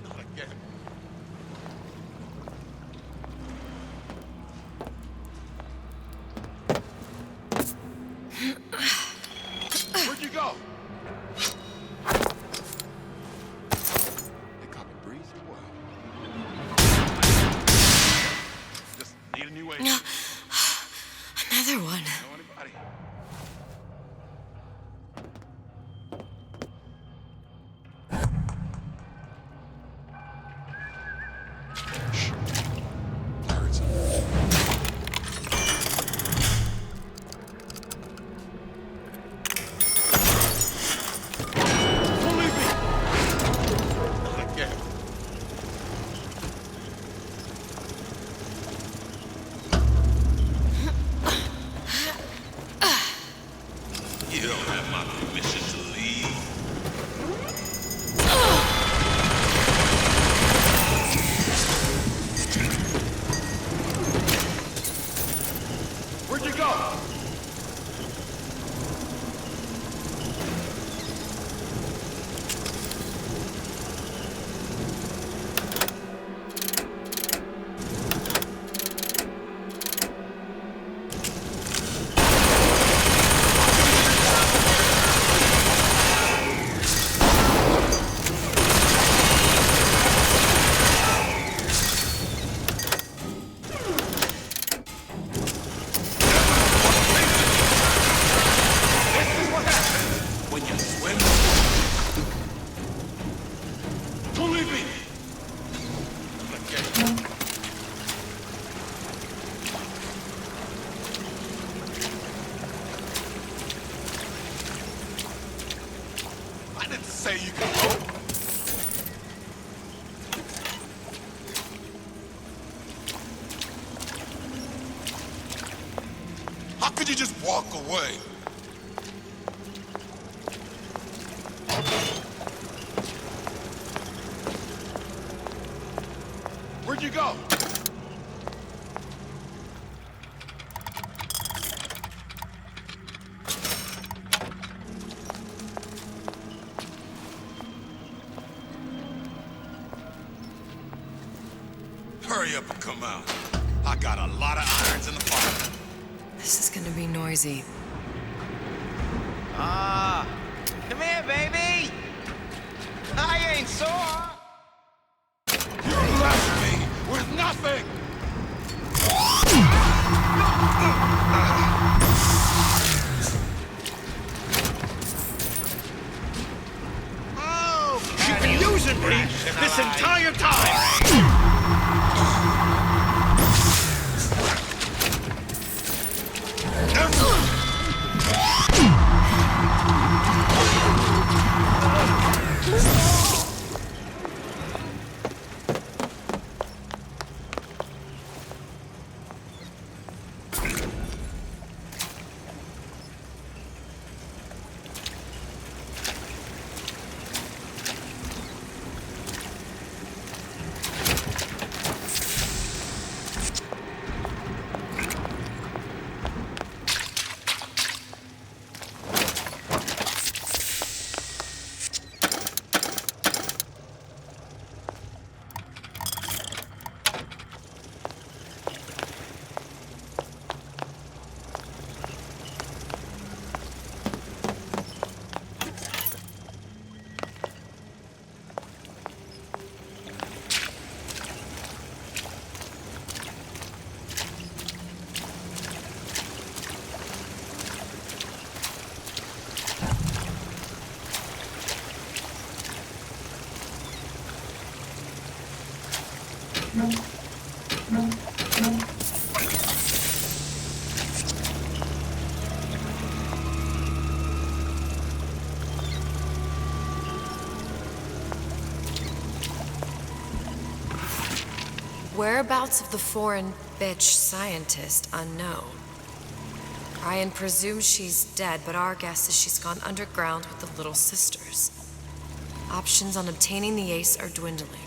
Not again. Where'd you go? They caught me breathing well. Just need a new way. No. Another one. Know anybody? Birds. Don't leave me! Not again. You don't have my permission to leave. Where'd you go? This is what happens when you swim. Don't leave me! Not again. I didn't say you could go. How could you just walk away? Where'd you go? Hurry up and come out. I got a lot of irons in the fire. This is gonna be noisy. Come here, baby. I ain't sore. You left me with nothing! You've been using me this entire time. Whereabouts of the foreign bitch scientist unknown. Ryan presumes she's dead, but our guess is she's gone underground with the Little Sisters. Options on obtaining the ace are dwindling.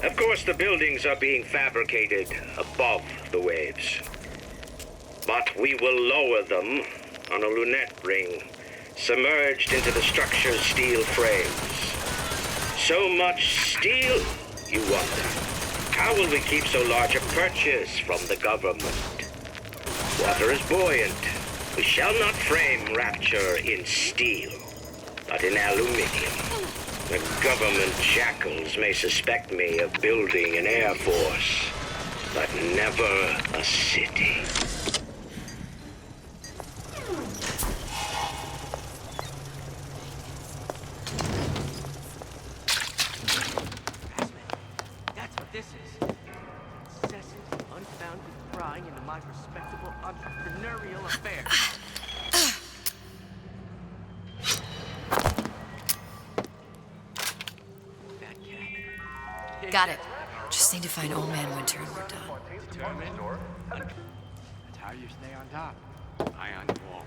Of course, the buildings are being fabricated above the waves. But we will lower them on a lunette ring, submerged into the structure's steel frames. So much steel, you wonder. How will we keep so large a purchase from the government? Water is buoyant. We shall not frame Rapture in steel, but in aluminium. The government jackals may suspect me of building an air force, but never a city. That's what this is. Incessant, unfounded prying into my respectable entrepreneurial affairs. Got it. Just need to find Old Man Winter and we're done. Determined. That's how you stay on top. Eye on the wall.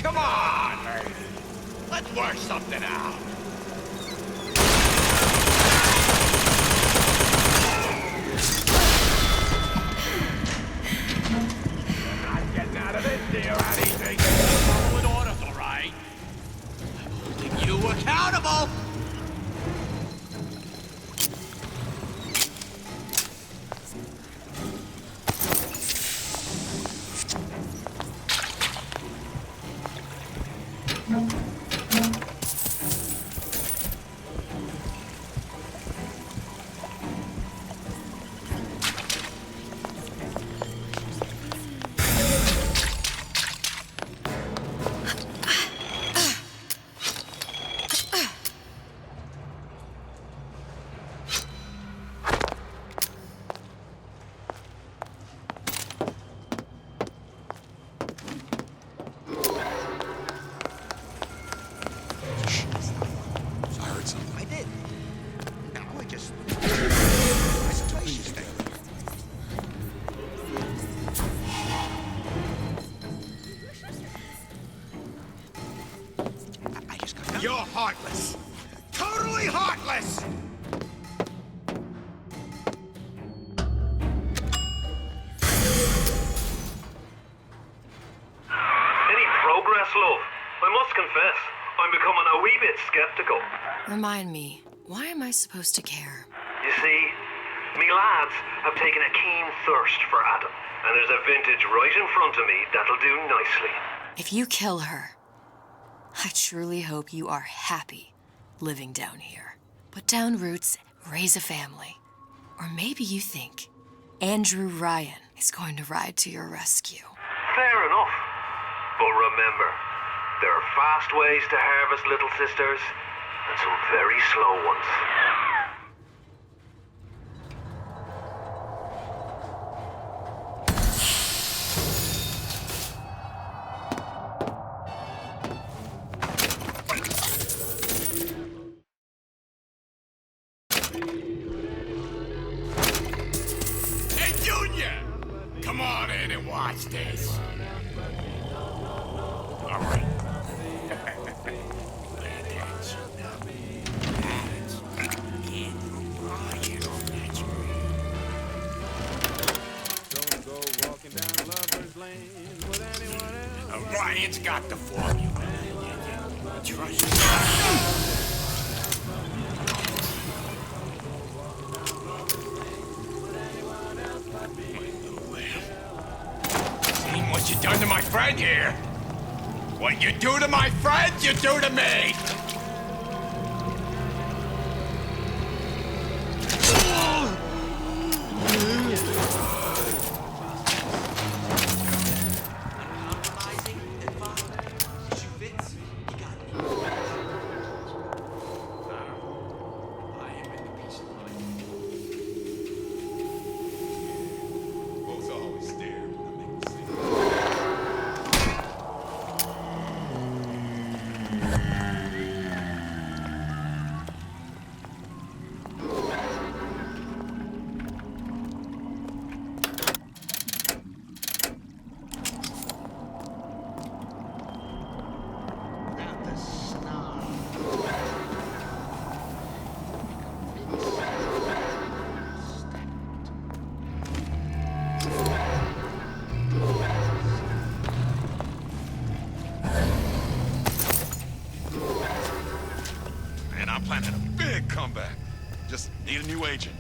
Come on! Let's work something out. Not getting out of this deal or anything. Following orders, all right? I'm holding you accountable. You're heartless. Totally heartless! Any progress, love? I must confess, I'm becoming a wee bit skeptical. Remind me, why am I supposed to care? You see, me lads have taken a keen thirst for Adam, and there's a vintage right in front of me that'll do nicely. If you kill her, I truly hope you are happy living down here. Put down roots, raise a family. Or maybe you think Andrew Ryan is going to ride to your rescue. Fair enough. But remember, there are fast ways to harvest little sisters, and some very slow ones. Hey, Junior! Come on in and watch this. All right. Pay attention. That's Andrew Ryan on that screen. Don't go walking down Lover's Lane with anyone else. Ryan's got the formula. Trust me. Seen what you done to my friend here. What you do to my friend, you do to me. And I'm planning a big comeback. Just need a new agent.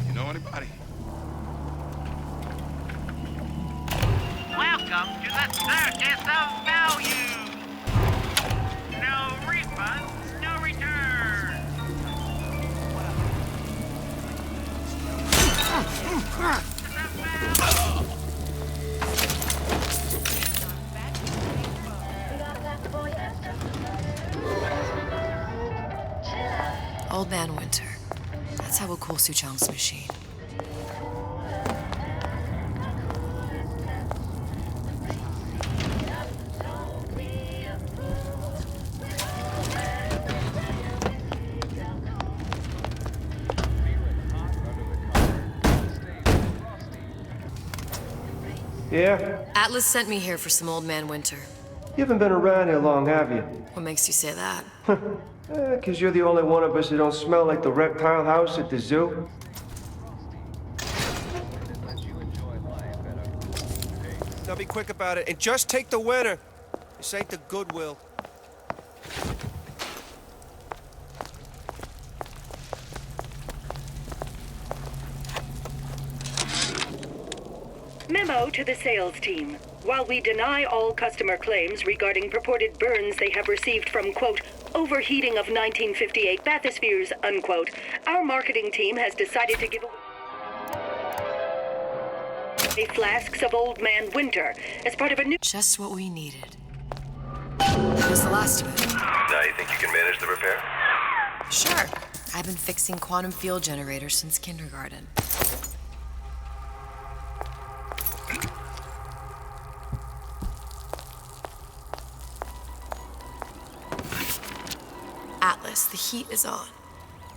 You know anybody? Welcome to the circus of value. No refunds, no returns. Old Man Winter. That's how we'll cool Suchong's machine. Yeah? Atlas sent me here for some Old Man Winter. You haven't been around here long, have you? What makes you say that? 'Cause you're the only one of us who don't smell like the reptile house at the zoo. Now be quick about it and just take the winner. This ain't the Goodwill. Memo to the sales team. While we deny all customer claims regarding purported burns they have received from, quote, overheating of 1958 bathyspheres, unquote, our marketing team has decided to give away flasks of Old Man Winter as part of a new... Just what we needed. That was the last of it. Now you think you can manage the repair? Sure. I've been fixing quantum field generators since kindergarten. Atlas, the heat is on.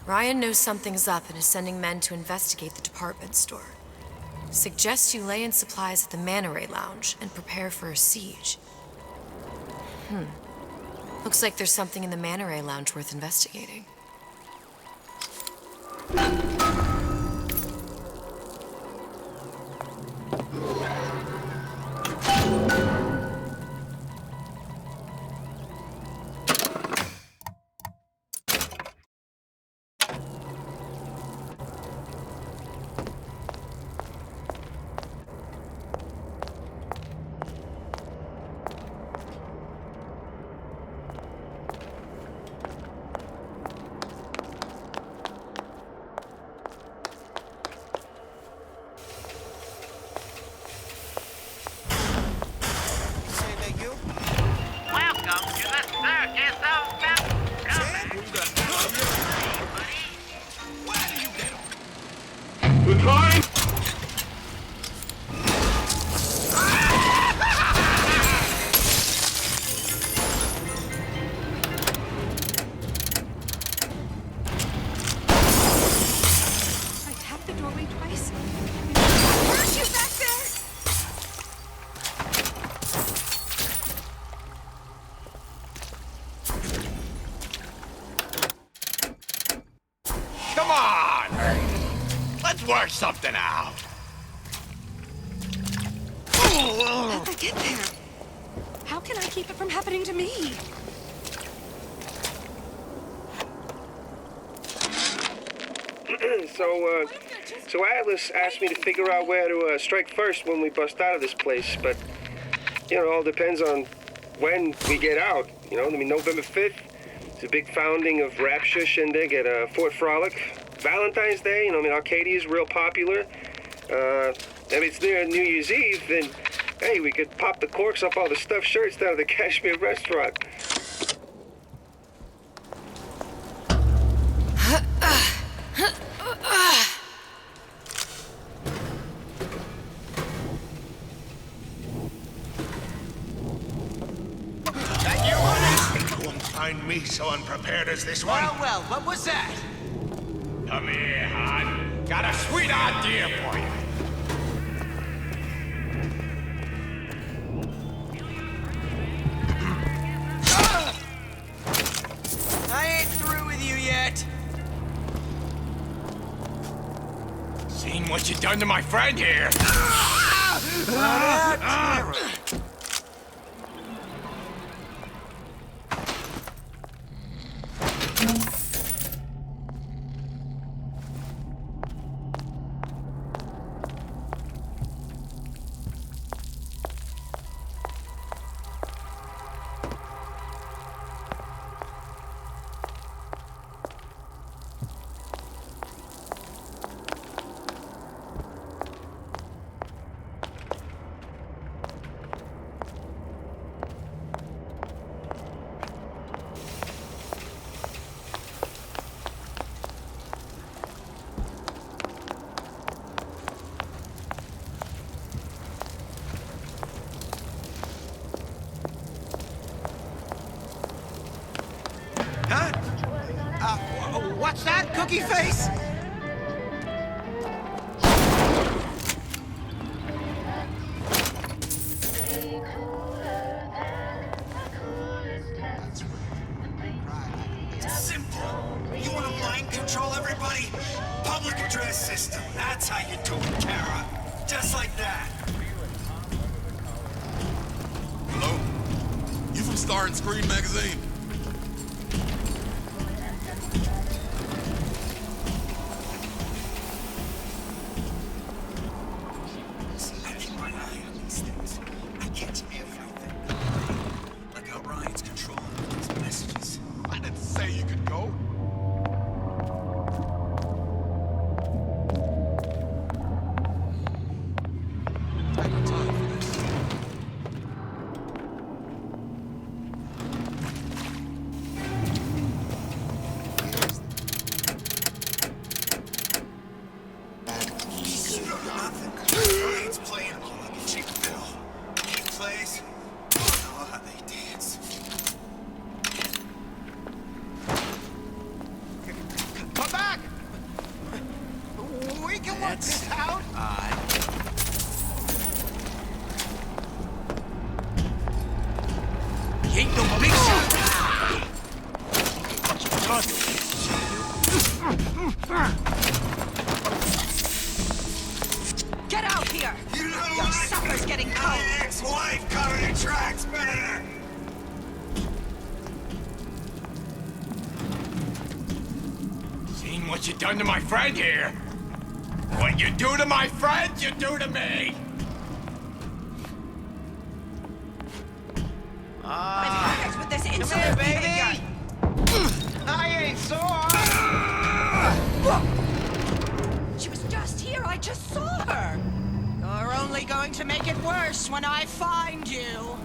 Ryan knows something's up and is sending men to investigate the department store. Suggests you lay in supplies at the Manta Ray Lounge and prepare for a siege. Looks like there's something in the Manta Ray Lounge worth investigating. Welcome to the circus of value. Good time! I tapped the doorway twice. Weren't you back there? Come on! Let's work something out. How'd I get there? How can I keep it from happening to me? So Atlas asked me to figure out where to strike first when we bust out of this place, but, you know, it all depends on when we get out. You know, I mean, November 5th, it's a big founding of Rapture Shindig at Fort Frolic. Valentine's Day, you know, I mean, Arcadia is real popular. If it's near New Year's Eve, then, hey, we could pop the corks off all the stuffed shirts down at the Kashmir restaurant. That you? find me so unprepared as this one? Well, what was that? Come here, hon. Got a sweet idea for you. I ain't through with you yet. Seen what you done to my friend here? What's that, Cookie Face? Simple. You want to mind control everybody? Public address system. That's how you do it, Kara. Just like that. Hello? You from Star and Screen magazine? I keep my eye on these things. I catch everything. Like how Ryan's controlling these messages. I didn't say you could go. I got time for this. Nothing. Ryan's playing them all like a cheap fiddle. He plays. Oh, how they dance. Come back! We can work this out. He ain't no big shot. Get out here! You know Your what? supper's getting cold. My ex-wife covered in tracks better. Seen what you done to my friend here? What you do to my friend, you do to me! I'm perfect with this insolent here, baby. behavior. I ain't sore. She was just here. I just saw her. You're only going to make it worse when I find you.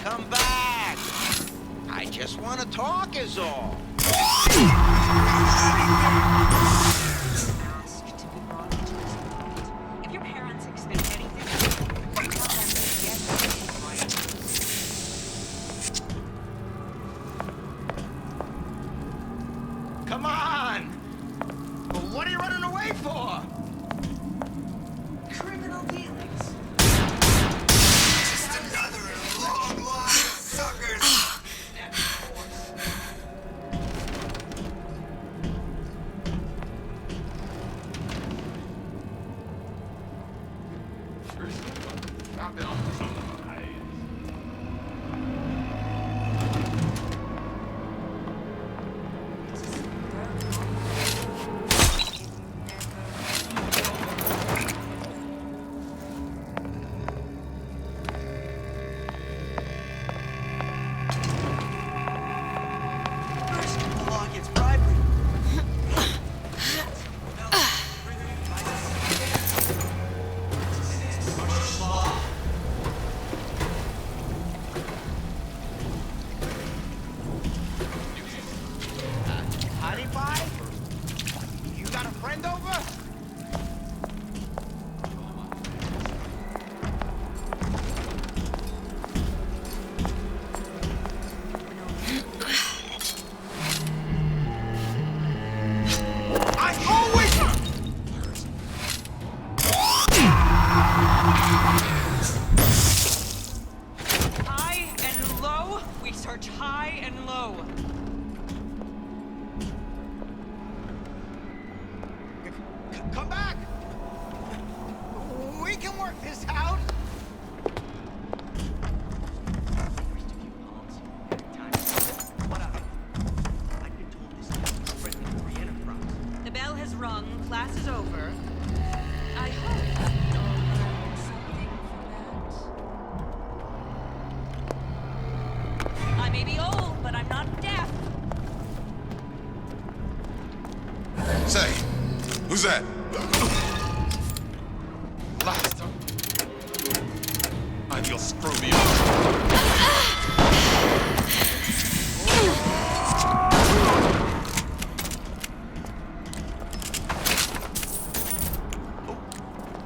Come back. I just want to talk is all. Ask to be brought into this world. If your parents expect anything, tell them to get right. Come on. What are you running away for? Criminal dealings. Just another long line of suckers. Stop it. The law gets bribery. Come back! We can work this out! The bell has rung. Class is over. I hope you'll learn something from that. I may be old, but I'm not deaf. Say, who's that? Last time. You'll screw me up.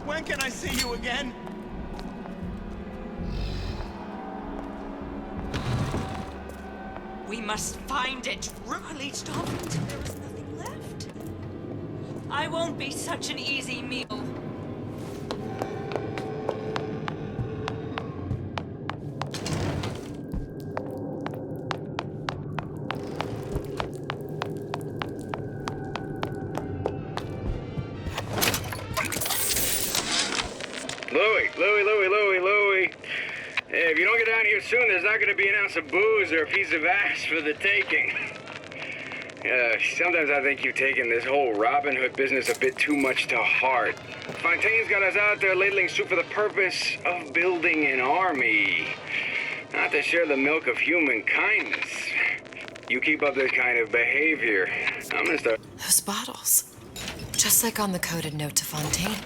When can I see you again? We must find it. Released off until there is nothing left. I won't be such an easy meal. Louie. Hey, if you don't get down here soon, there's not going to be an ounce of booze or a piece of ass for the taking. Sometimes I think you've taken this whole Robin Hood business a bit too much to heart. Fontaine's got us out there ladling soup for the purpose of building an army, not to share the milk of human kindness. You keep up this kind of behavior, I'm gonna start... Those bottles. Just like on the coded note to Fontaine.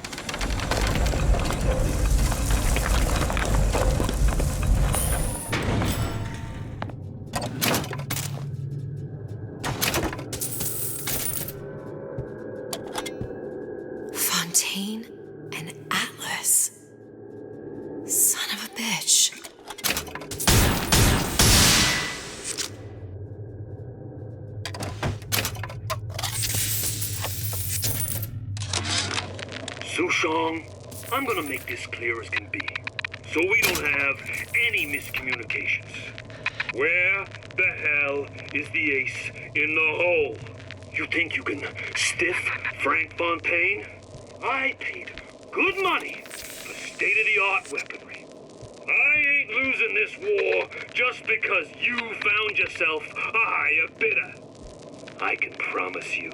Fontaine and Atlas. Son of a bitch. Sushong, I'm gonna make this clear as can be, so we don't have any miscommunications. Where the hell is the ace in the hole? You think you can stiff Frank Fontaine? I paid good money for state-of-the-art weaponry. I ain't losing this war just because you found yourself a higher bidder. I can promise you,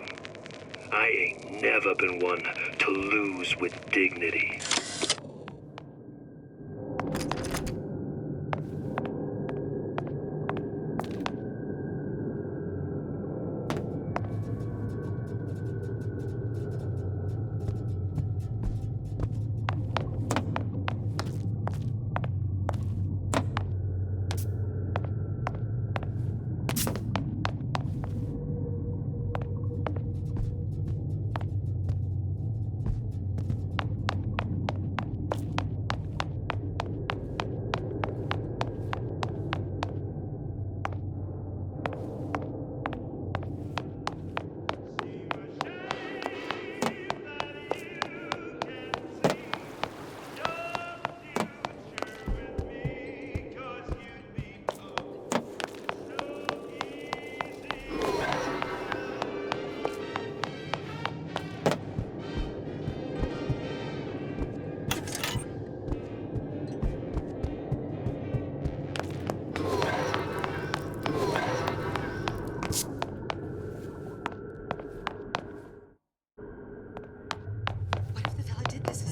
I ain't never been one to lose with dignity.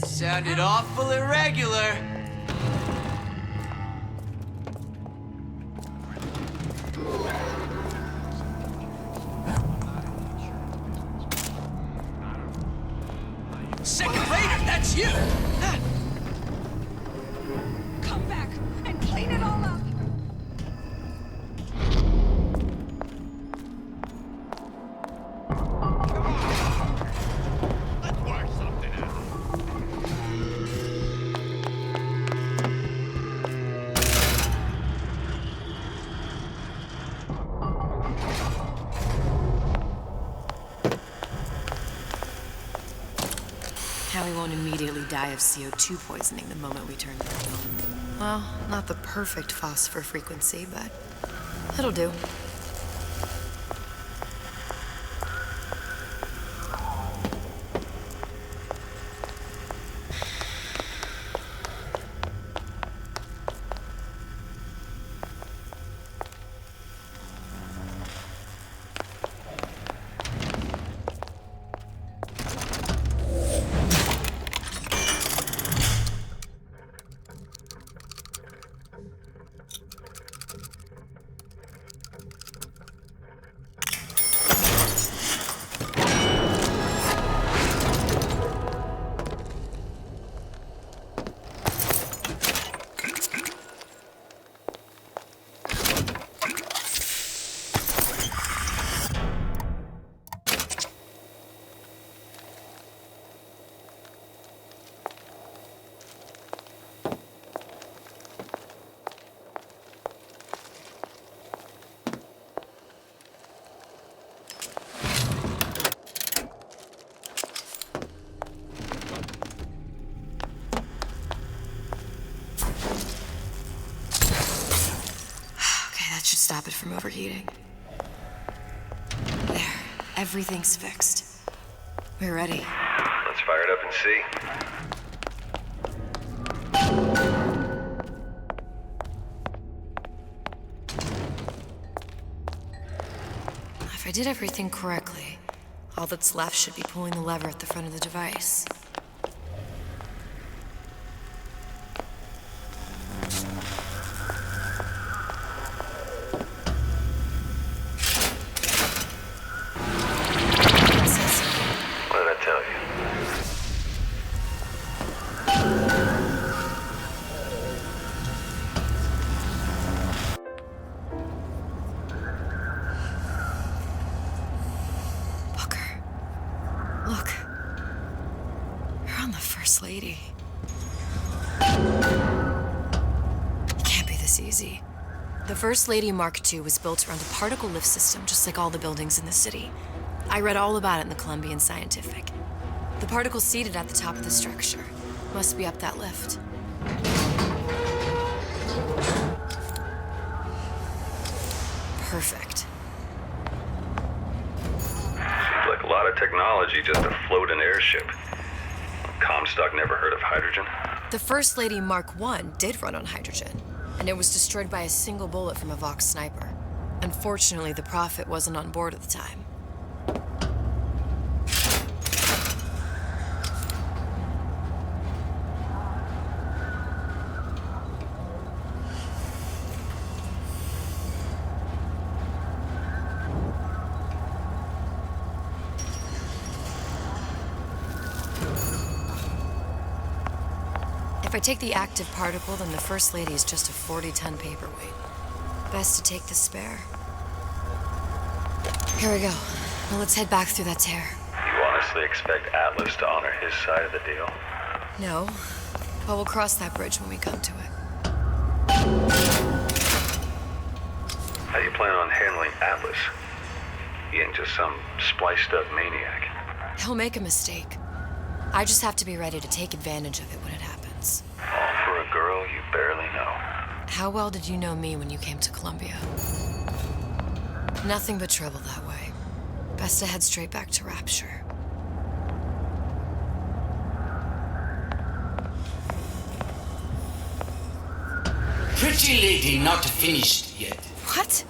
Sounded awful irregular. Second later, that's you! Come back and clean it all up. Let's work something out. How we won't immediately die of CO2 poisoning the moment we turn back home. Well, not the perfect phosphor frequency, but it'll do. stop it from overheating. There, everything's fixed. We're ready. Let's fire it up and see. If I did everything correctly, all that's left should be pulling the lever at the front of the device. What did I tell you? Look. You're on the First Lady. It can't be this easy. The First Lady Mark II was built around a particle lift system, just like all the buildings in the city. I read all about it in the Columbian Scientific. The particles seated at the top of the structure must be up that lift. Perfect. Seems like a lot of technology just to float an airship. Comstock never heard of hydrogen. The First Lady Mark I did run on hydrogen, and it was destroyed by a single bullet from a Vox sniper. Unfortunately, the Prophet wasn't on board at the time. If I take the active particle, then the First Lady is just a 40-ton paperweight. Best to take the spare. Here we go. Now let's head back through that tear. You honestly expect Atlas to honor his side of the deal? No, but we'll cross that bridge when we come to it. How do you plan on handling Atlas? He ain't just some spliced-up maniac. He'll make a mistake. I just have to be ready to take advantage of it when it happens. All for a girl you barely know. How well did you know me when you came to Columbia? Nothing but trouble that way. Best to head straight back to Rapture. Pretty lady not finished yet. What?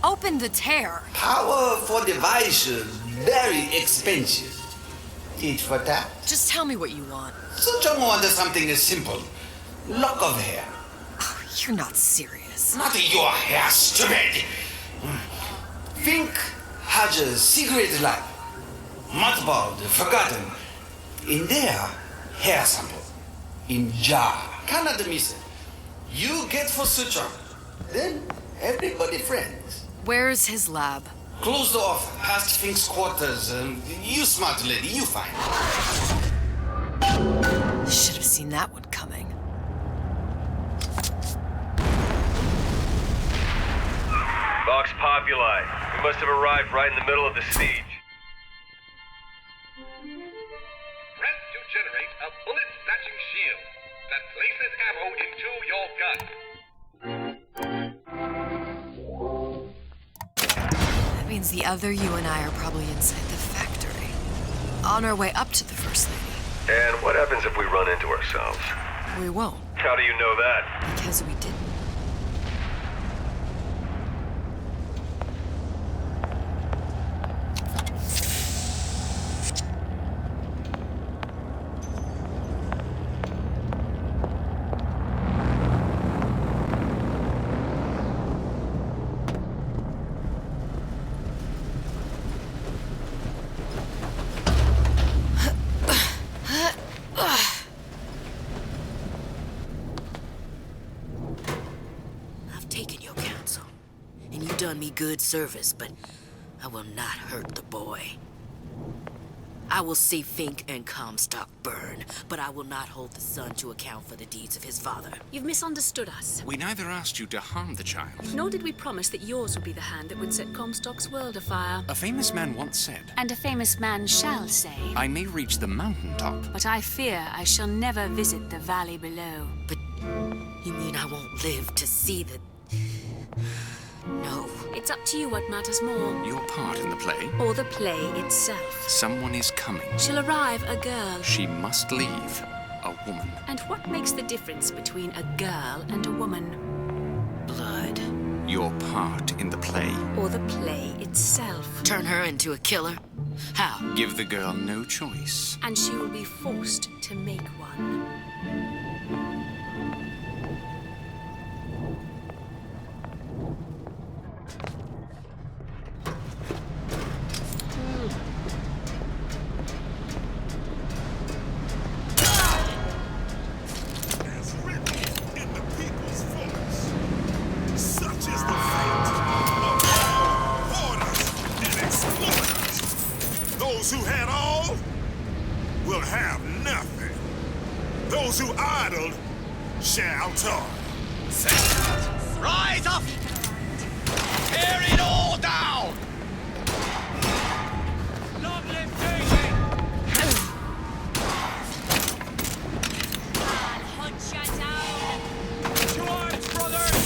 Open the tear. Power for device, very expensive. Tit for tat. Just tell me what you want. So John wanted something simple. Lock of hair. Oh, you're not serious. Not your hair, stupid. Fink has a secret lab. Mothballed, forgotten. In there, hair sample. In jar. Cannot miss it. You get for Suchong. Then everybody friends. Where's his lab? Closed off, past Fink's quarters. You smart lady, you find. Should have seen that one coming. Vox Populi. We must have arrived right in the middle of the siege. Press to generate a bullet-snatching shield that places ammo into your gun. That means the other you and I are probably inside the factory. On our way up to the First Lady. And what happens if we run into ourselves? We won't. How do you know that? Because we didn't. Done me good service, but I will not hurt the boy. I will see Fink and Comstock burn, but I will not hold the son to account for the deeds of his father. You've misunderstood us. We neither asked you to harm the child. Nor did we promise that yours would be the hand that would set Comstock's world afire. A famous man once said, And a famous man shall say, I may reach the mountaintop, but I fear I shall never visit the valley below. But you mean I won't live to see the No. It's up to you what matters more. Your part in the play? Or the play itself. Someone is coming. She'll arrive, a girl. She must leave. A woman. And what makes the difference between a girl and a woman? Blood. Your part in the play? Or the play itself. Turn her into a killer? How? Give the girl no choice. And she will be forced to make one. Those who had all will have nothing. Those who idled shall toil. Rise up! Tear it all down! Long live Daisy! I'll hunt you down! To arms, brothers!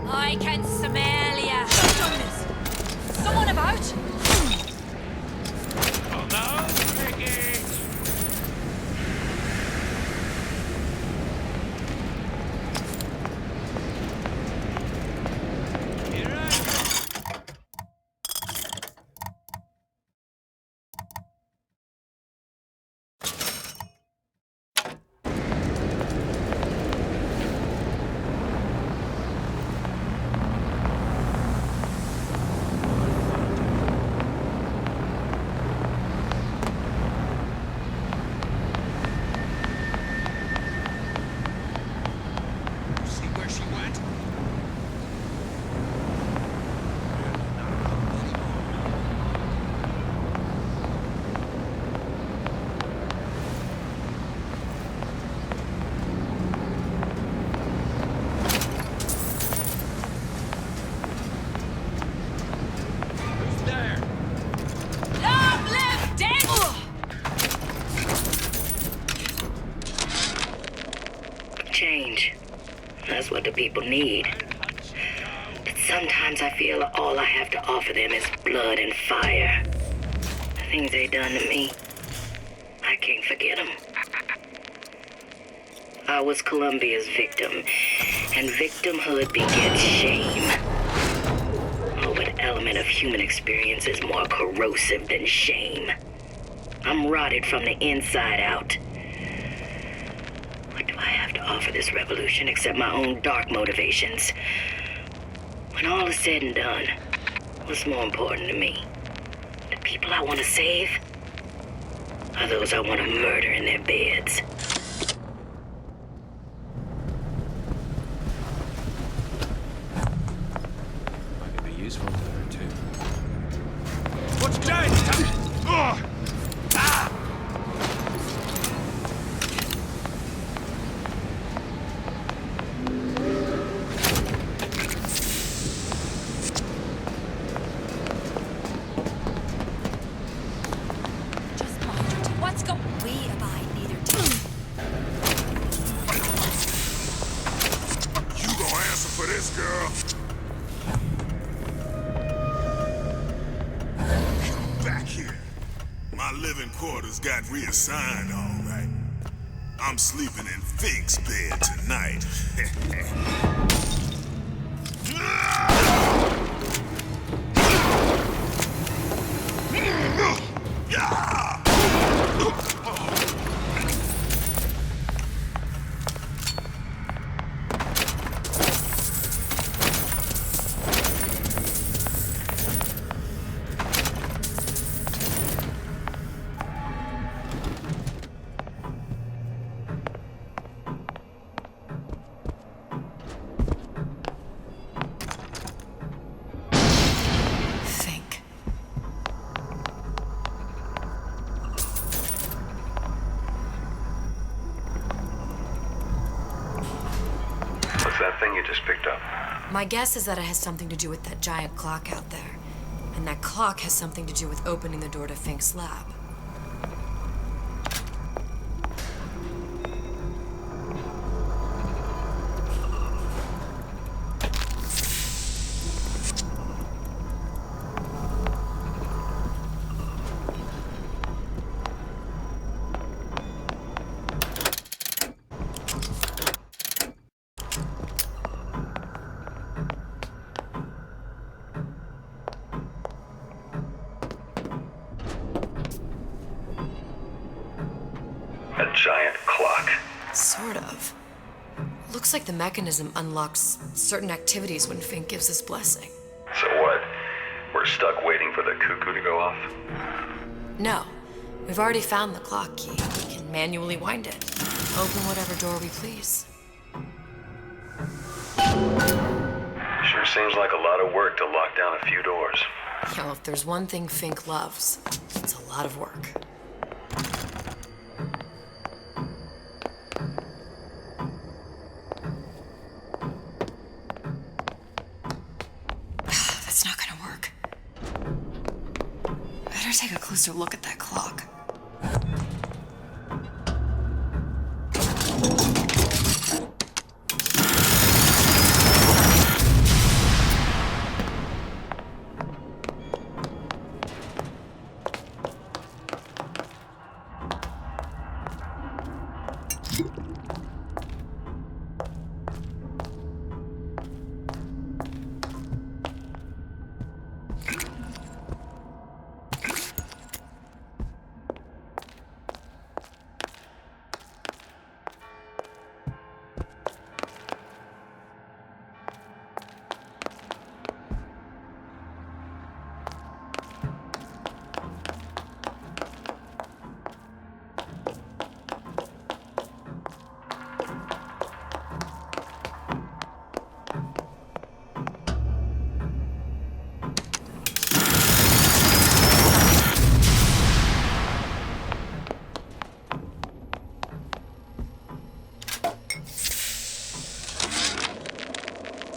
I can smell ya! Someone about? Oh no, Piggy! Change. That's what the people need. But sometimes I feel all I have to offer them is blood and fire. The things they done to me, I can't forget them. I was Columbia's victim, and victimhood begets shame. Oh, what element of human experience is more corrosive than shame? I'm rotted from the inside out. What do I have to offer this revolution except my own dark motivations? When all is said and done, what's more important to me? The people I want to save? Or those I want to murder in their beds? Might be useful to her, too. What's that? What's go? We abide neither team. You gonna answer for this, girl? Come back here. My living quarters got reassigned, all right. I'm sleeping in Fink's bed tonight. That thing you just picked up. My guess is that it has something to do with that giant clock out there. And that clock has something to do with opening the door to Fink's lab. giant clock. Sort of. Looks like the mechanism unlocks certain activities when Fink gives his blessing. So what? We're stuck waiting for the cuckoo to go off? No. We've already found the clock key. We can manually wind it. Open whatever door we please. Sure seems like a lot of work to lock down a few doors. Yo, if there's one thing Fink loves, it's a lot of work. That's not gonna work. Better take a closer look at that clock.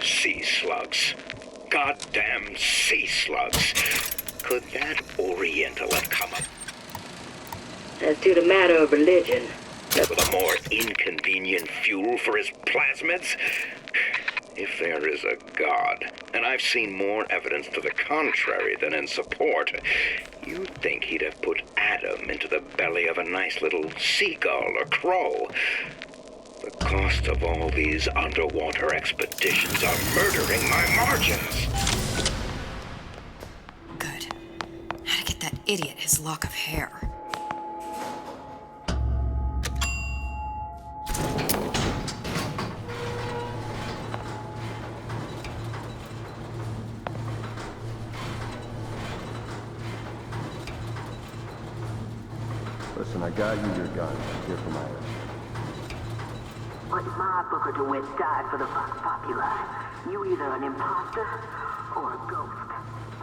Sea slugs. Goddamn sea slugs. Could that Oriental have come up As to the matter of religion, with a more inconvenient fuel for his plasmids? If there is a God, and I've seen more evidence to the contrary than in support, you'd think he'd have put Adam into the belly of a nice little seagull or crow. The cost of all these underwater expeditions are murdering my margins. Good. How to get that idiot his lock of hair. Listen, I got you your gun. I'm here for my ass. But my Booker DeWitt died for the Vox Populi. You either an imposter or a ghost.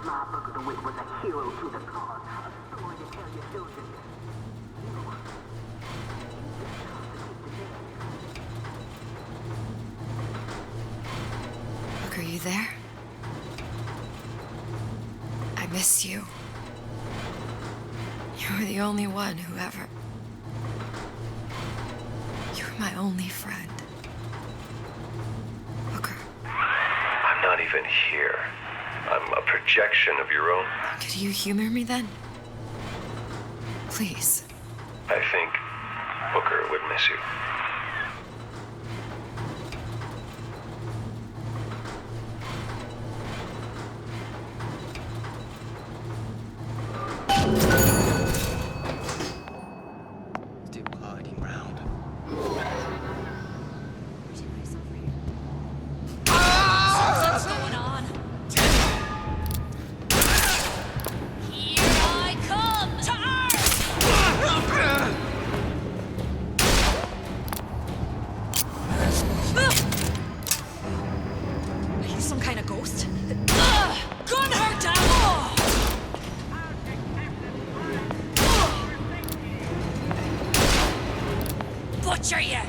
My Booker DeWitt was a hero to the cause, a story to tell your children. Look, are you there? I miss you. You were the only one who ever... You were my only friend. Booker. I'm not even here. I'm a projection of your own. Could you humor me then? Please. I think Booker would miss you. Still hiding round. What's going on? Here I come! To Are you some kind of ghost? Gun her down! Butcher you!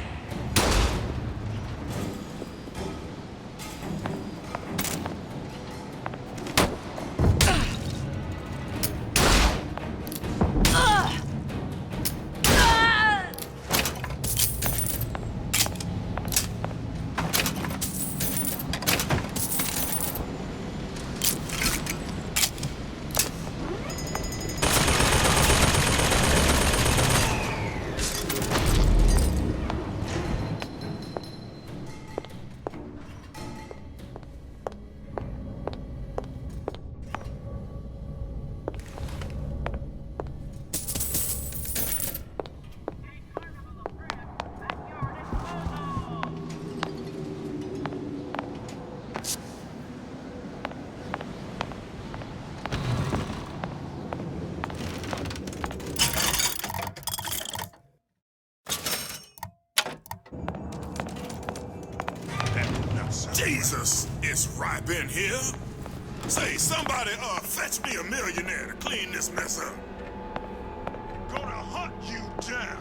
Jesus, it's ripe in here. Say, somebody, fetch me a millionaire to clean this mess up. Gonna hunt you down.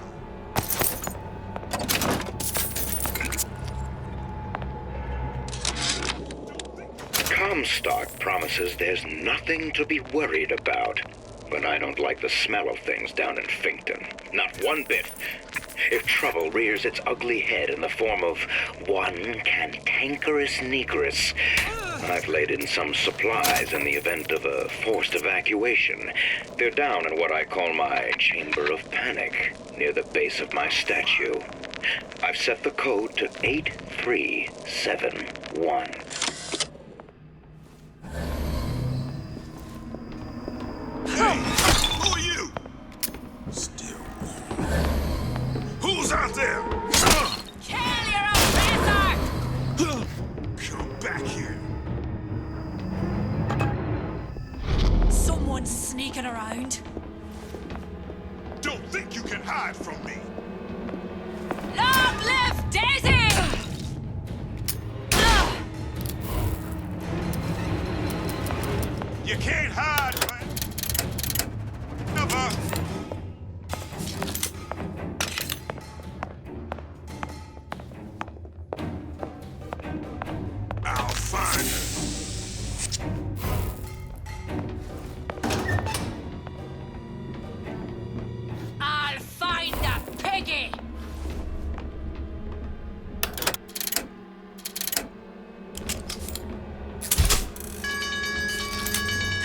Comstock promises there's nothing to be worried about. But I don't like the smell of things down in Finkton. Not one bit. If trouble rears its ugly head in the form of one cantankerous negress, I've laid in some supplies in the event of a forced evacuation. They're down in what I call my chamber of panic, near the base of my statue. I've set the code to 8371. Hey, who are you? Still. Who's out there? Kill your own bastard! Come back here. Someone's sneaking around. Don't think you can hide from me. Long live Daisy! You can't hide, man. Never. I'll find her. I'll find that piggy!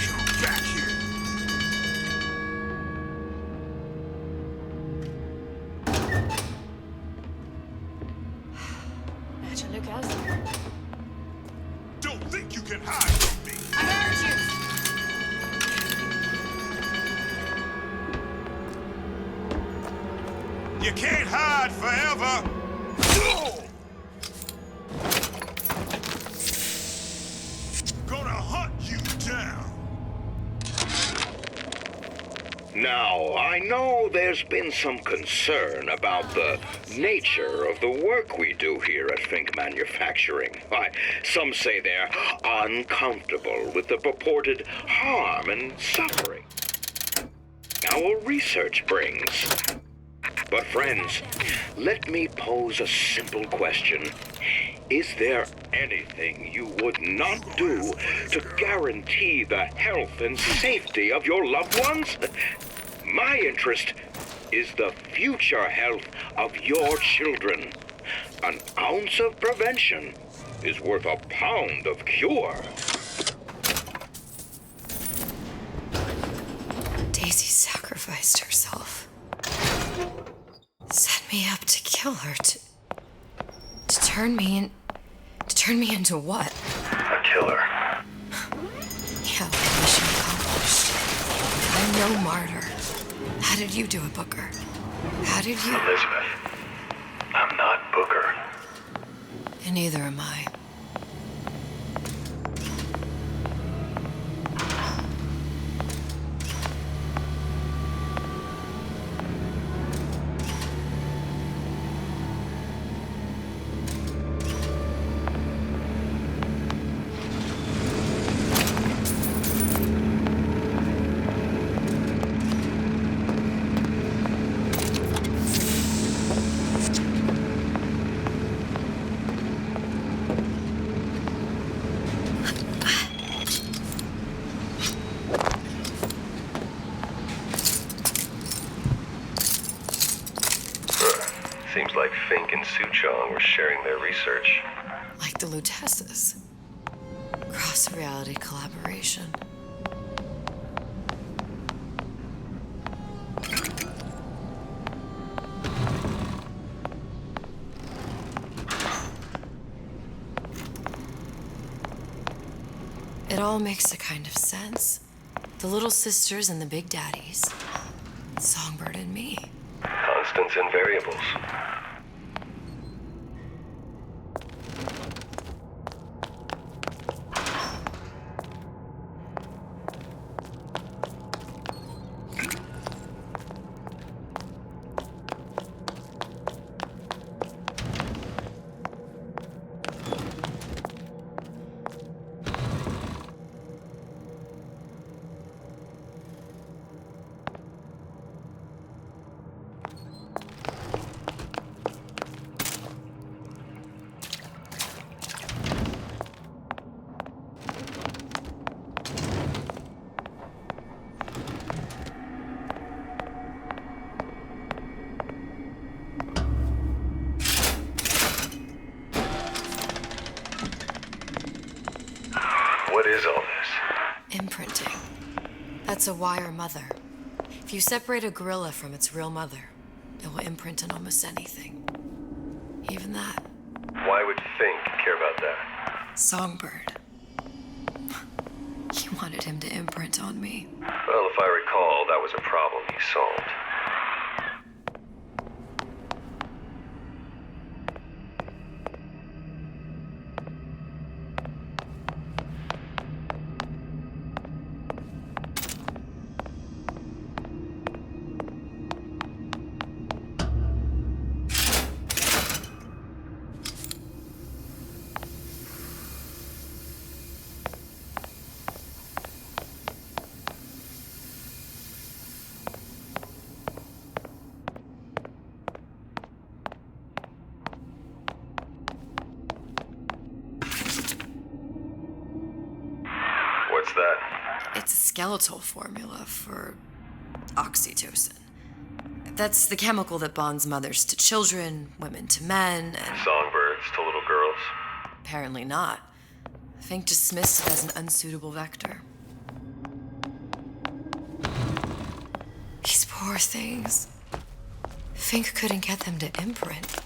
Come back here. Better look elsewhere. Don't think you can hide from me. I heard you! You can't hide forever. Gonna hunt you down. Now, I know there's been some concern about the nature of the work we do here at Fink Manufacturing. Why, some say they're uncomfortable with the purported harm and suffering our research brings. But friends, let me pose a simple question. Is there anything you would not do to guarantee the health and safety of your loved ones? My interest is the future health of your children. An ounce of prevention is worth a pound of cure. Daisy sacrificed herself. Set me up to kill her, to turn me into what? A killer. Yeah, mission accomplished. I'm no martyr. How did you do it, Booker? How did you? Elizabeth, I'm not Booker. And neither am I. Seems like Fink and Suchong were sharing their research. Like the Lutesses. Cross-reality collaboration. It all makes a kind of sense. The little sisters and the big daddies. Songbird and me. Constants and variables. imprinting. That's a wire mother. If you separate a gorilla from its real mother, it will imprint on almost anything. Even that. Why would Fink care about that? Songbird. He wanted him to imprint on me. Well, if I recall, that was a problem he solved. What's that? It's a skeletal formula for oxytocin. That's the chemical that bonds mothers to children, women to men, and... Songbirds to little girls? Apparently not. Fink dismissed it as an unsuitable vector. These poor things. Fink couldn't get them to imprint,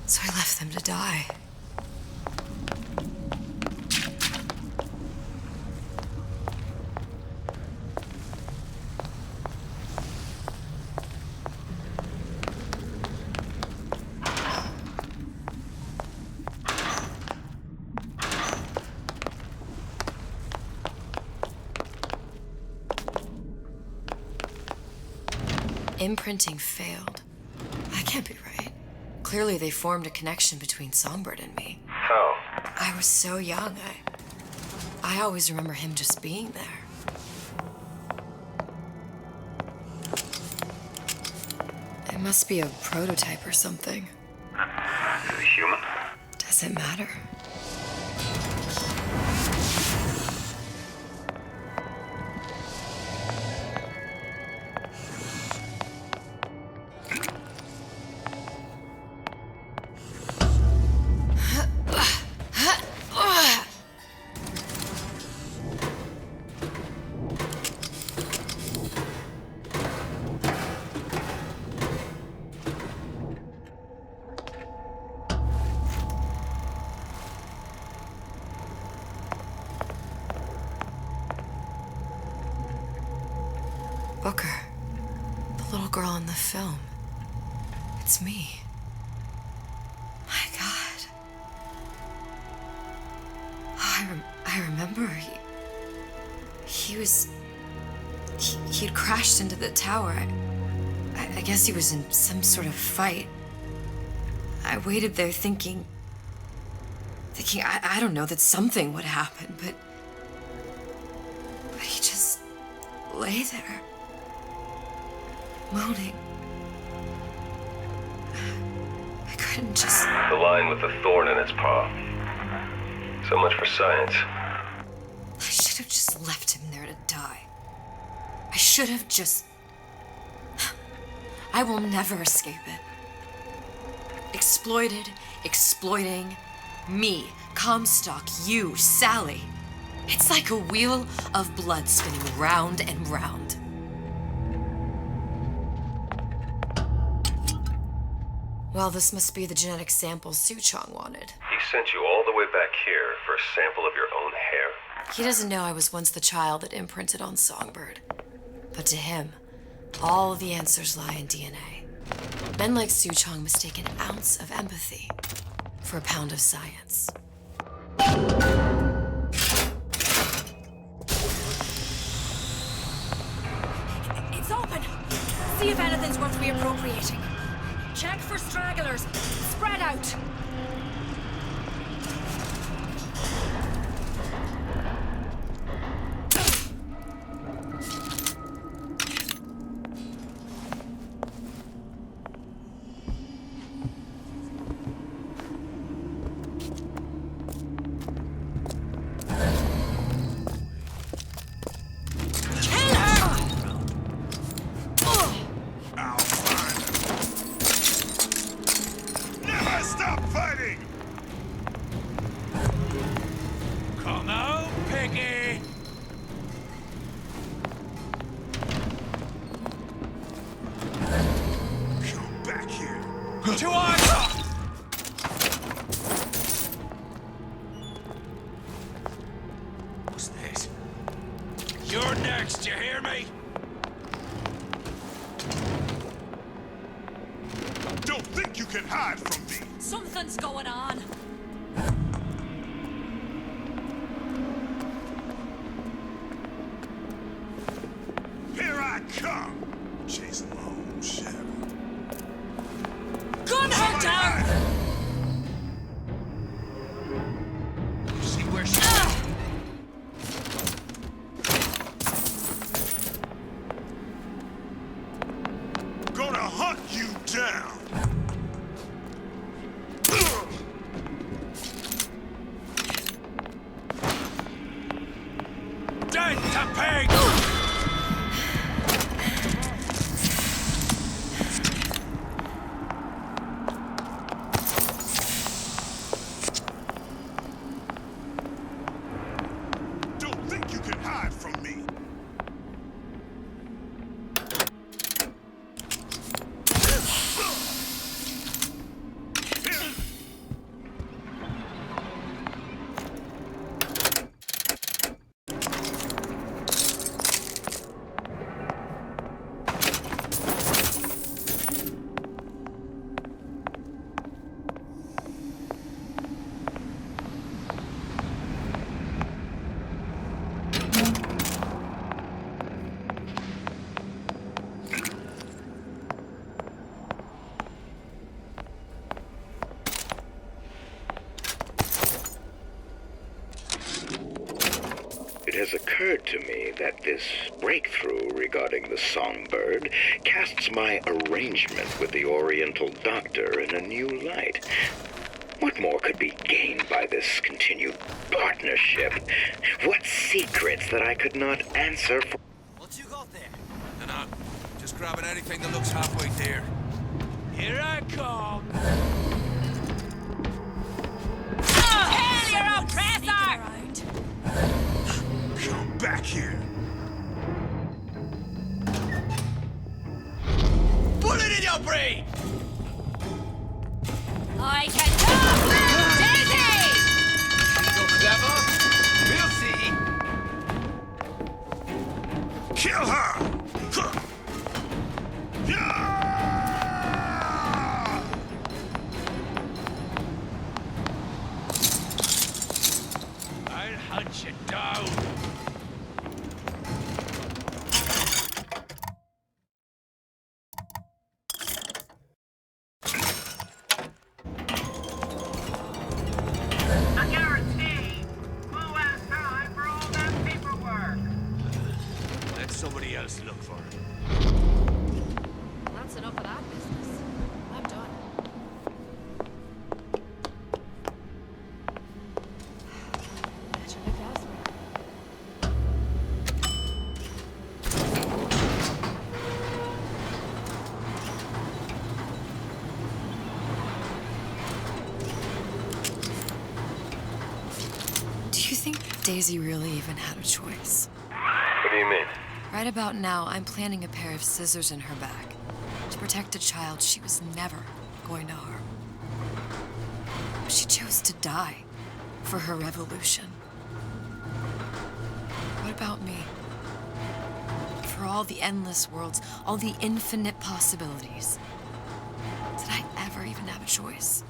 so I left them to die. Imprinting failed. That can't be right. Clearly they formed a connection between Songbird and me. How? I was so young, I always remember him just being there. It must be a prototype or something. Is he human? Does it matter? Booker. The little girl in the film. It's me. My God. Oh, I remember he'd crashed into the tower. I guess he was in some sort of fight. I waited there thinking I don't know, that something would happen, but he just lay there. Moaning. I couldn't just... The line with the thorn in its paw. So much for science. I should have just left him there to die. I should have just... I will never escape it. Exploited, exploiting, me, Comstock, you, Sally. It's like a wheel of blood spinning round and round. Well, this must be the genetic sample Suchong wanted. He sent you all the way back here for a sample of your own hair? He doesn't know I was once the child that imprinted on Songbird. But to him, all the answers lie in DNA. Men like Suchong mistake an ounce of empathy for a pound of science. It's open. See if anything's worth reappropriating. Check for stragglers. Spread out. Stop To armor! What's this? You're next, you hear me? Don't think you can hide from me. Something's going on. Here I come, chasing my own shadow. Gun her down! See where she Gonna hunt you down. dead to pig! Don't think you can hide from me. It has occurred to me that this breakthrough regarding the songbird casts my arrangement with the Oriental Doctor in a new light. What more could be gained by this continued partnership? What secrets that I could not answer for? What you got there? Dunno. Just grabbing anything that looks halfway there. Here I come! Oh, hell, you're oppressor! Come back here. Bullet in your brain! I can talk now, Daisy! You're clever. We'll see. Kill her! Huh. Yeah! I'll hunt you down. I guarantee we'll have time for all that paperwork. Let somebody else look for it. That's enough of that business. I'm done. Imagine if elsewhere. Do you think Daisy really even had a choice? What do you mean? Right about now, I'm planting a pair of scissors in her back to protect a child she was never going to harm. But she chose to die for her revolution. What about me? For all the endless worlds, all the infinite possibilities. Did I ever even have a choice?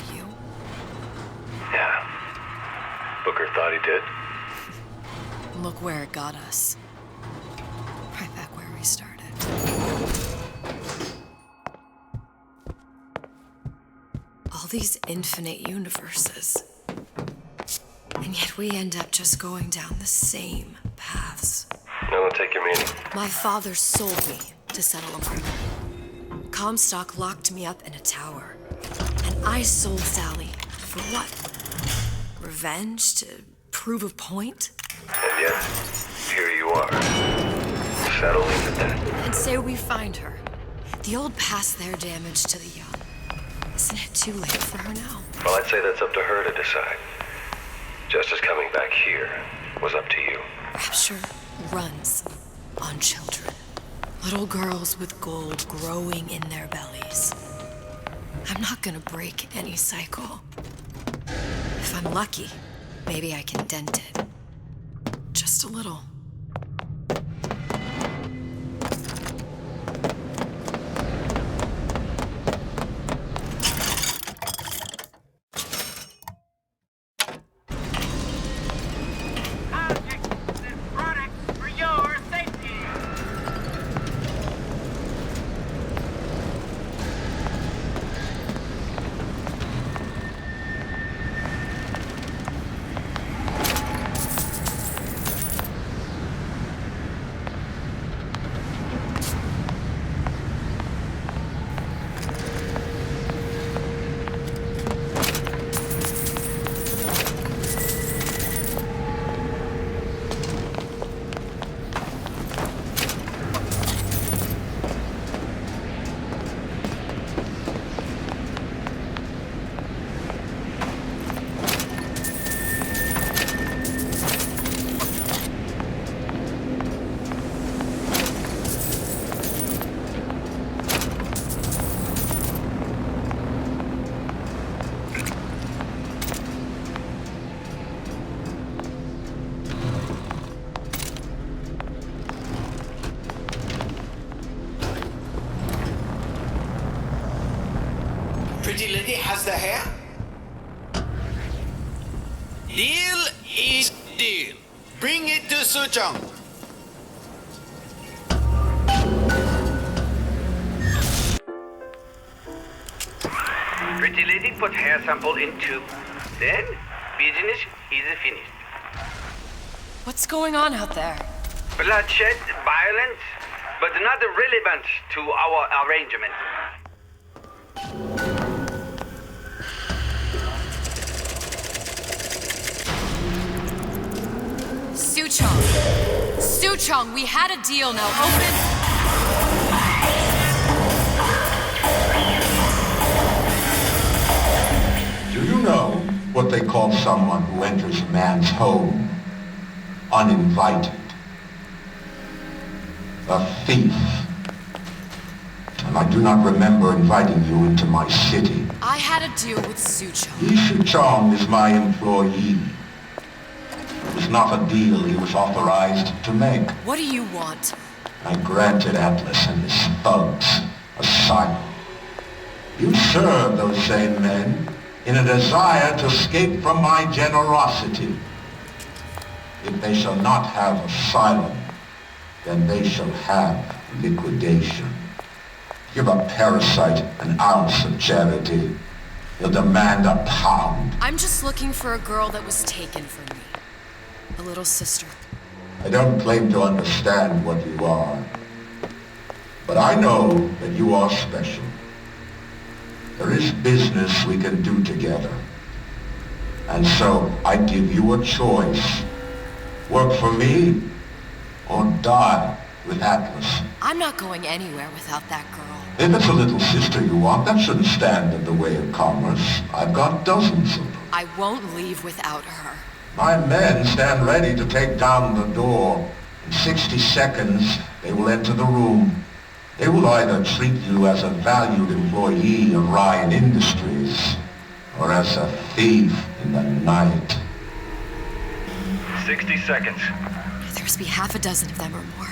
Did you? Yeah. Booker thought he did. Look where it got us. Right back where we started. All these infinite universes. And yet we end up just going down the same paths. No, don't take your meaning. My father sold me to settle a murder. Comstock locked me up in a tower. And I sold Sally for what? Revenge? To prove a point? And yet, here you are, settling the debt. And say we find her. The old past their damage to the young. Isn't it too late for her now? Well, I'd say that's up to her to decide. Justice coming back here was up to you. Rapture runs on children. Little girls with gold growing in their bellies. I'm not gonna break any cycle. If I'm lucky, maybe I can dent it. Just a little. Pretty lady has the hair? Deal is deal. Bring it to Suchong. Pretty lady put hair sample in tube. Then, business is finished. What's going on out there? Bloodshed, violence, but not relevant to our arrangement. Suchong, we had a deal, now open... Do you know what they call someone who enters a man's home uninvited? A thief. And I do not remember inviting you into my city. I had a deal with Suchong. Suchong is my employee. It was not a deal he was authorized to make. What do you want? I granted Atlas and his thugs asylum. You serve those same men in a desire to escape from my generosity. If they shall not have asylum, then they shall have liquidation. Give a parasite an ounce of charity, he'll demand a pound. I'm just looking for a girl that was taken from me. A little sister. I don't claim to understand what you are, but I know that you are special. There is business we can do together. And so I give you a choice. Work for me or die with Atlas. I'm not going anywhere without that girl. If it's a little sister you want, that shouldn't stand in the way of commerce. I've got dozens of them. I won't leave without her. My men stand ready to take down the door. In 60 seconds, they will enter the room. They will either treat you as a valued employee of Ryan Industries, or as a thief in the night. 60 seconds. There must be half a dozen of them or more.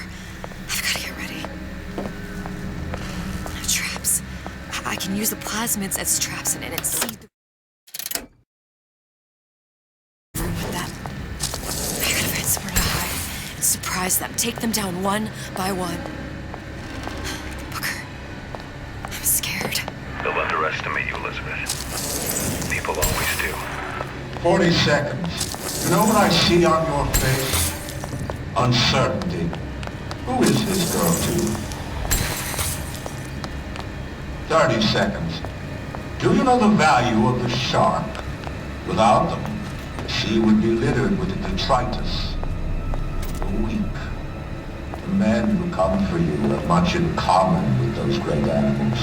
I've got to get ready. Traps. I can use the plasmids as traps in it and seed the room with them. I gotta find somewhere to hide and surprise them. Take them down one by one. Booker, I'm scared. They'll underestimate you, Elizabeth. People always do. 40 seconds. You know what I see on your face? Uncertainty. Who is this girl to? 30 seconds. Do you know the value of the shark? Without them, the sea would be littered with detritus. The weak. The men who come for you have much in common with those great animals.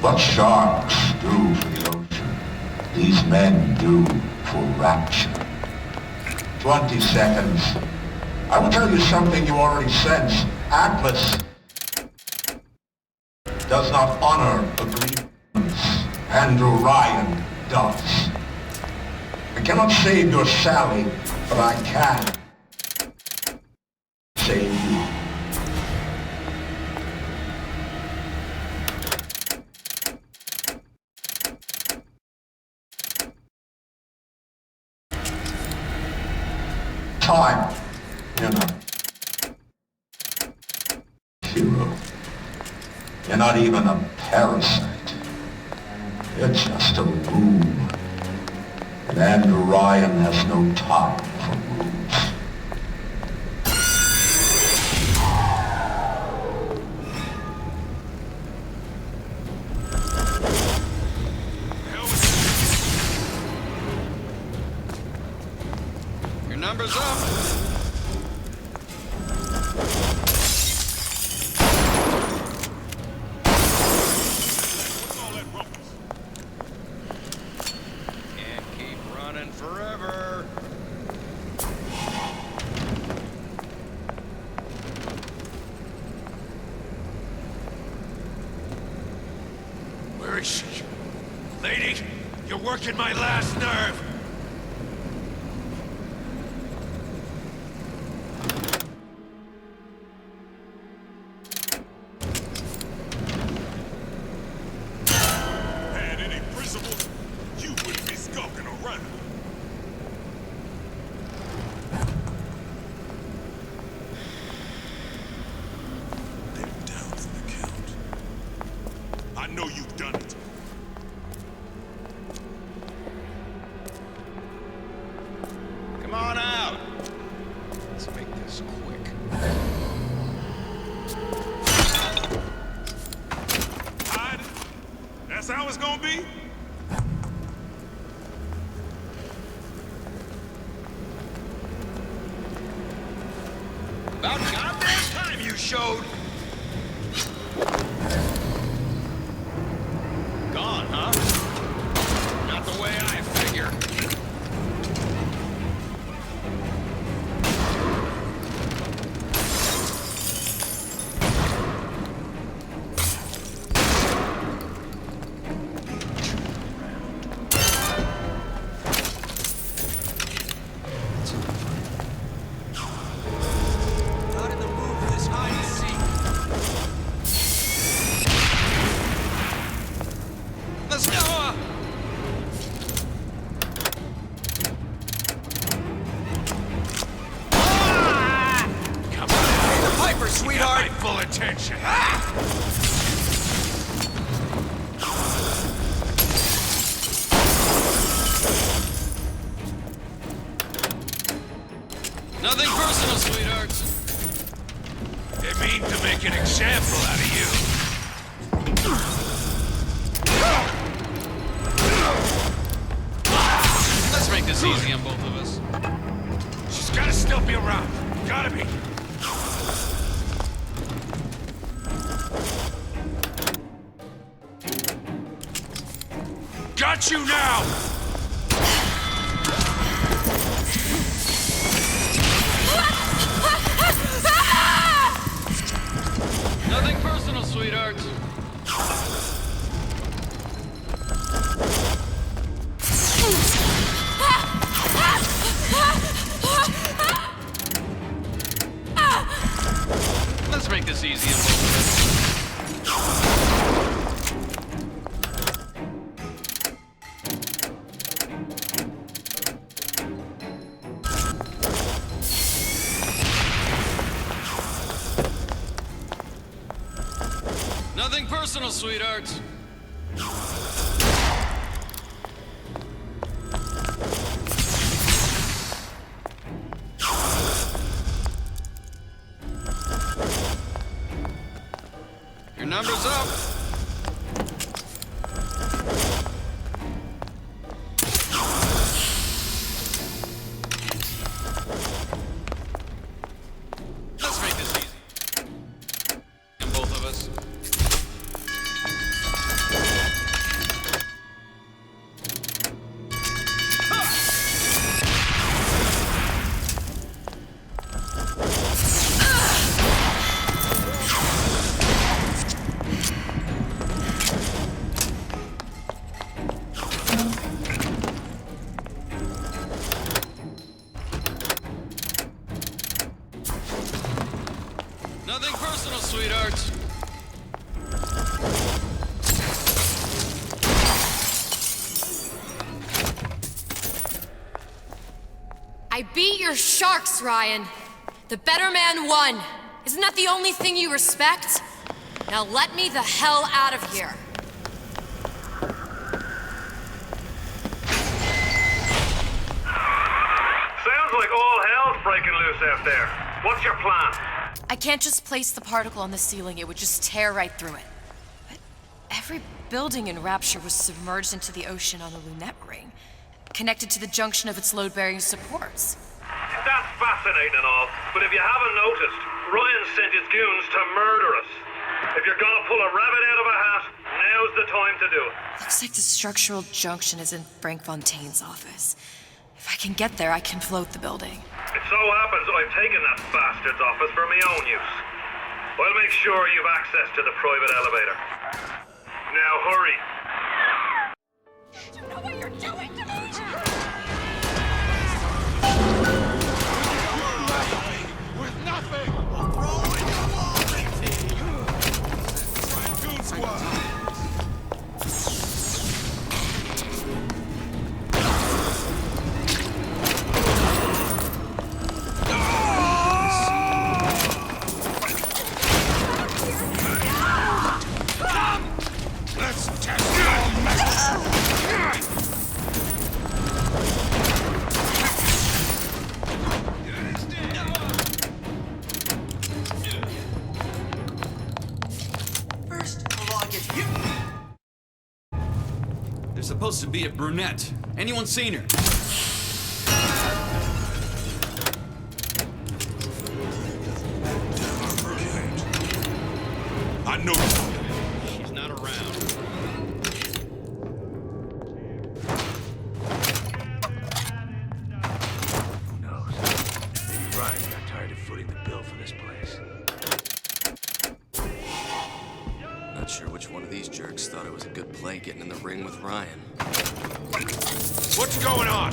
What sharks do for the ocean, these men do for rapture. 20 seconds. I will tell you something you already sense. Atlas does not honor agreements. Andrew Ryan does. I cannot save your Sally, but I can save you. Time, you're not hero. You're not even a parasite. You're just a room. And Andrew Ryan has no time for rooms. Your number's up. Forever. Where is she? Lady, you're working my last nerve. Had any principles, you wouldn't be skulking around. I know you've done it. Come on out. Let's make this quick. Hide it. That's how it's gonna be? About goddamn time you showed. Gone, huh? Not the way I figure. Not in the mood for this hide and seek. Let's go! Come on, pay the piper, sweetheart. You got my full attention. Nothing personal, sweethearts. They mean to make an example out of you. Let's make this easy on both of us. She's gotta still be around. Gotta be. Got you now! Nothing personal, sweethearts. Let's make this easy on both of us. Nothing personal, sweethearts. Your number's up. Let's make this easy. And both of us. Nothing personal, sweetheart. I beat your sharks, Ryan. The better man won. Isn't that the only thing you respect? Now let me the hell out of here. Sounds like all hell's breaking loose out there. What's your plan? I can't just place the particle on the ceiling. It would just tear right through it. But every building in Rapture was submerged into the ocean on the Lunette ring, connected to the junction of its load-bearing supports. That's fascinating and all, but if you haven't noticed, Ryan sent his goons to murder us. If you're gonna pull a rabbit out of a hat, now's the time to do it. Looks like the structural junction is in Frank Fontaine's office. If I can get there, I can float the building. It so happens I've taken that bastard's office for my own use. I'll make sure you've access to the private elevator. Now hurry. You know what you're doing to me? With nothing! Throw in your wallet! Raccoon Squad! Let's test your metal! First, the law gets you. There's supposed to be a brunette. Anyone seen her? I know. She's not around. Who knows? Maybe Ryan got tired of footing the bill for this place. Not sure which one of these jerks thought it was a good play getting in the ring with Ryan. What's going on?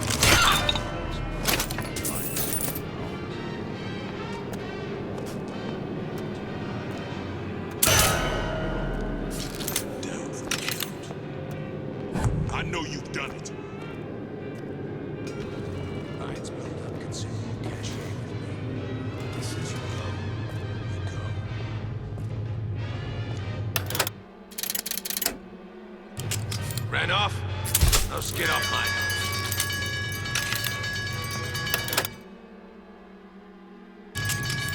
I know you've done it. Ryan's built up considerable cash with me. He says you go, you go. Ran off? Now get off my nose.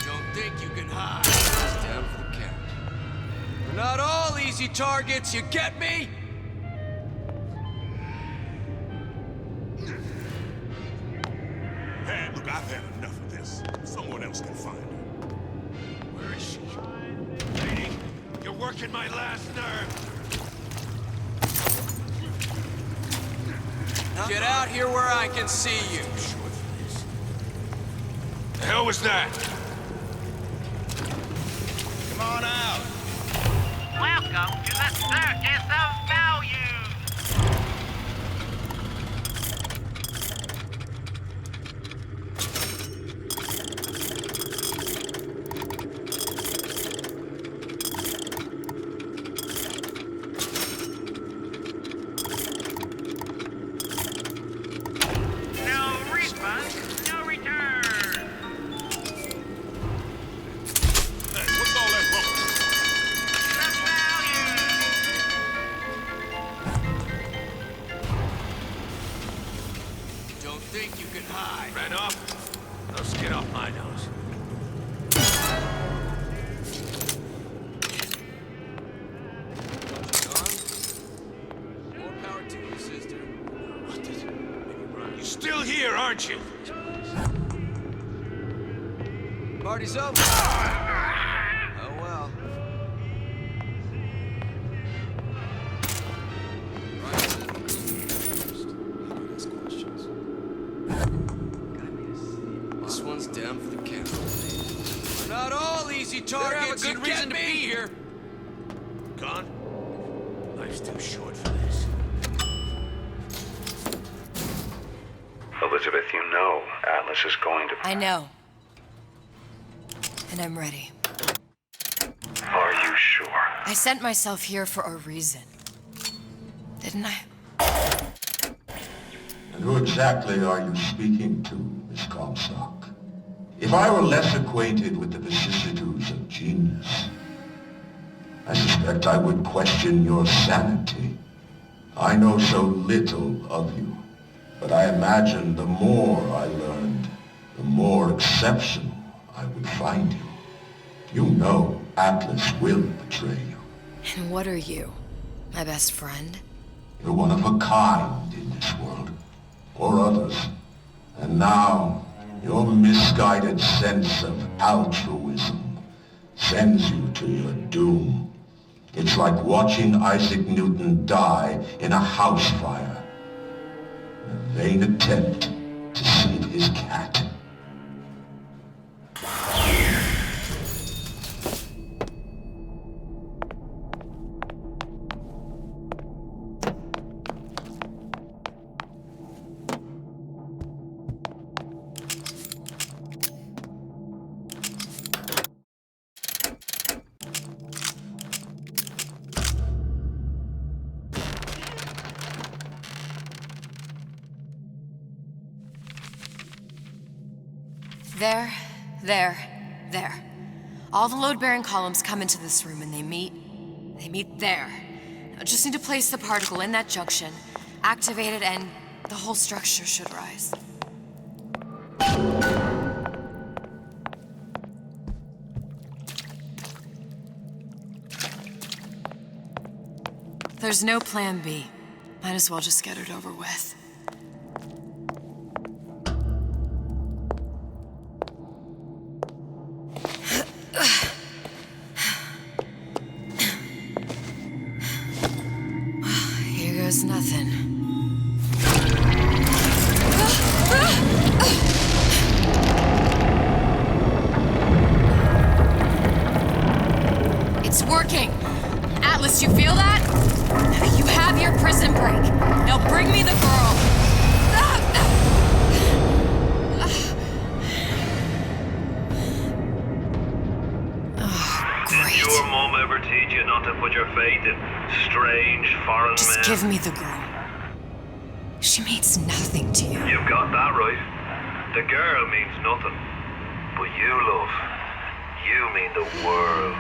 Don't think you can hide. It's down for the count. We're not all easy targets, you get me? Hey, look, I've had enough of this. Someone else can find her. Where is she? Lady, you're working my last nerve. Get out here where I can see you. The hell was that? Come on out. Welcome to the Circus of Value. No refund, no return. Hey, what's all that rubble? Don't think you can hide. Ran off? Now get off my nose. More power to you, sister. You're still here, aren't you? Party's over. Oh well. This one's down for the count. We're not all easy targets. Better have a good you reason get to me? be here. Gone? Life's too short for this. Elizabeth, you know Atlas is going to... I know. And I'm ready. Are you sure? I sent myself here for a reason. Didn't I? And who exactly are you speaking to, Miss Comstock? If I were less acquainted with the vicissitudes of genius, I suspect I would question your sanity. I know so little of you, but I imagine the more I learned, the more exceptional I would find you. You know Atlas will betray you. And what are you? My best friend? You're one of a kind in this world, or others. And now, your misguided sense of altruism sends you to your doom. It's like watching Isaac Newton die in a house fire. In a vain attempt to save his cat. There. All the load-bearing columns come into this room and they meet there. I just need to place the particle in that junction, activate it, and the whole structure should rise. There's no plan B. Might as well just get it over with. Here goes nothing. It's working! Atlas, you feel that? You have your prison break. Now bring me the girl. Did your mom ever teach you not to put your faith in strange foreign Just men? give me the girl. She means nothing to you. You've got that right. The girl means nothing. But you, love, you mean the world.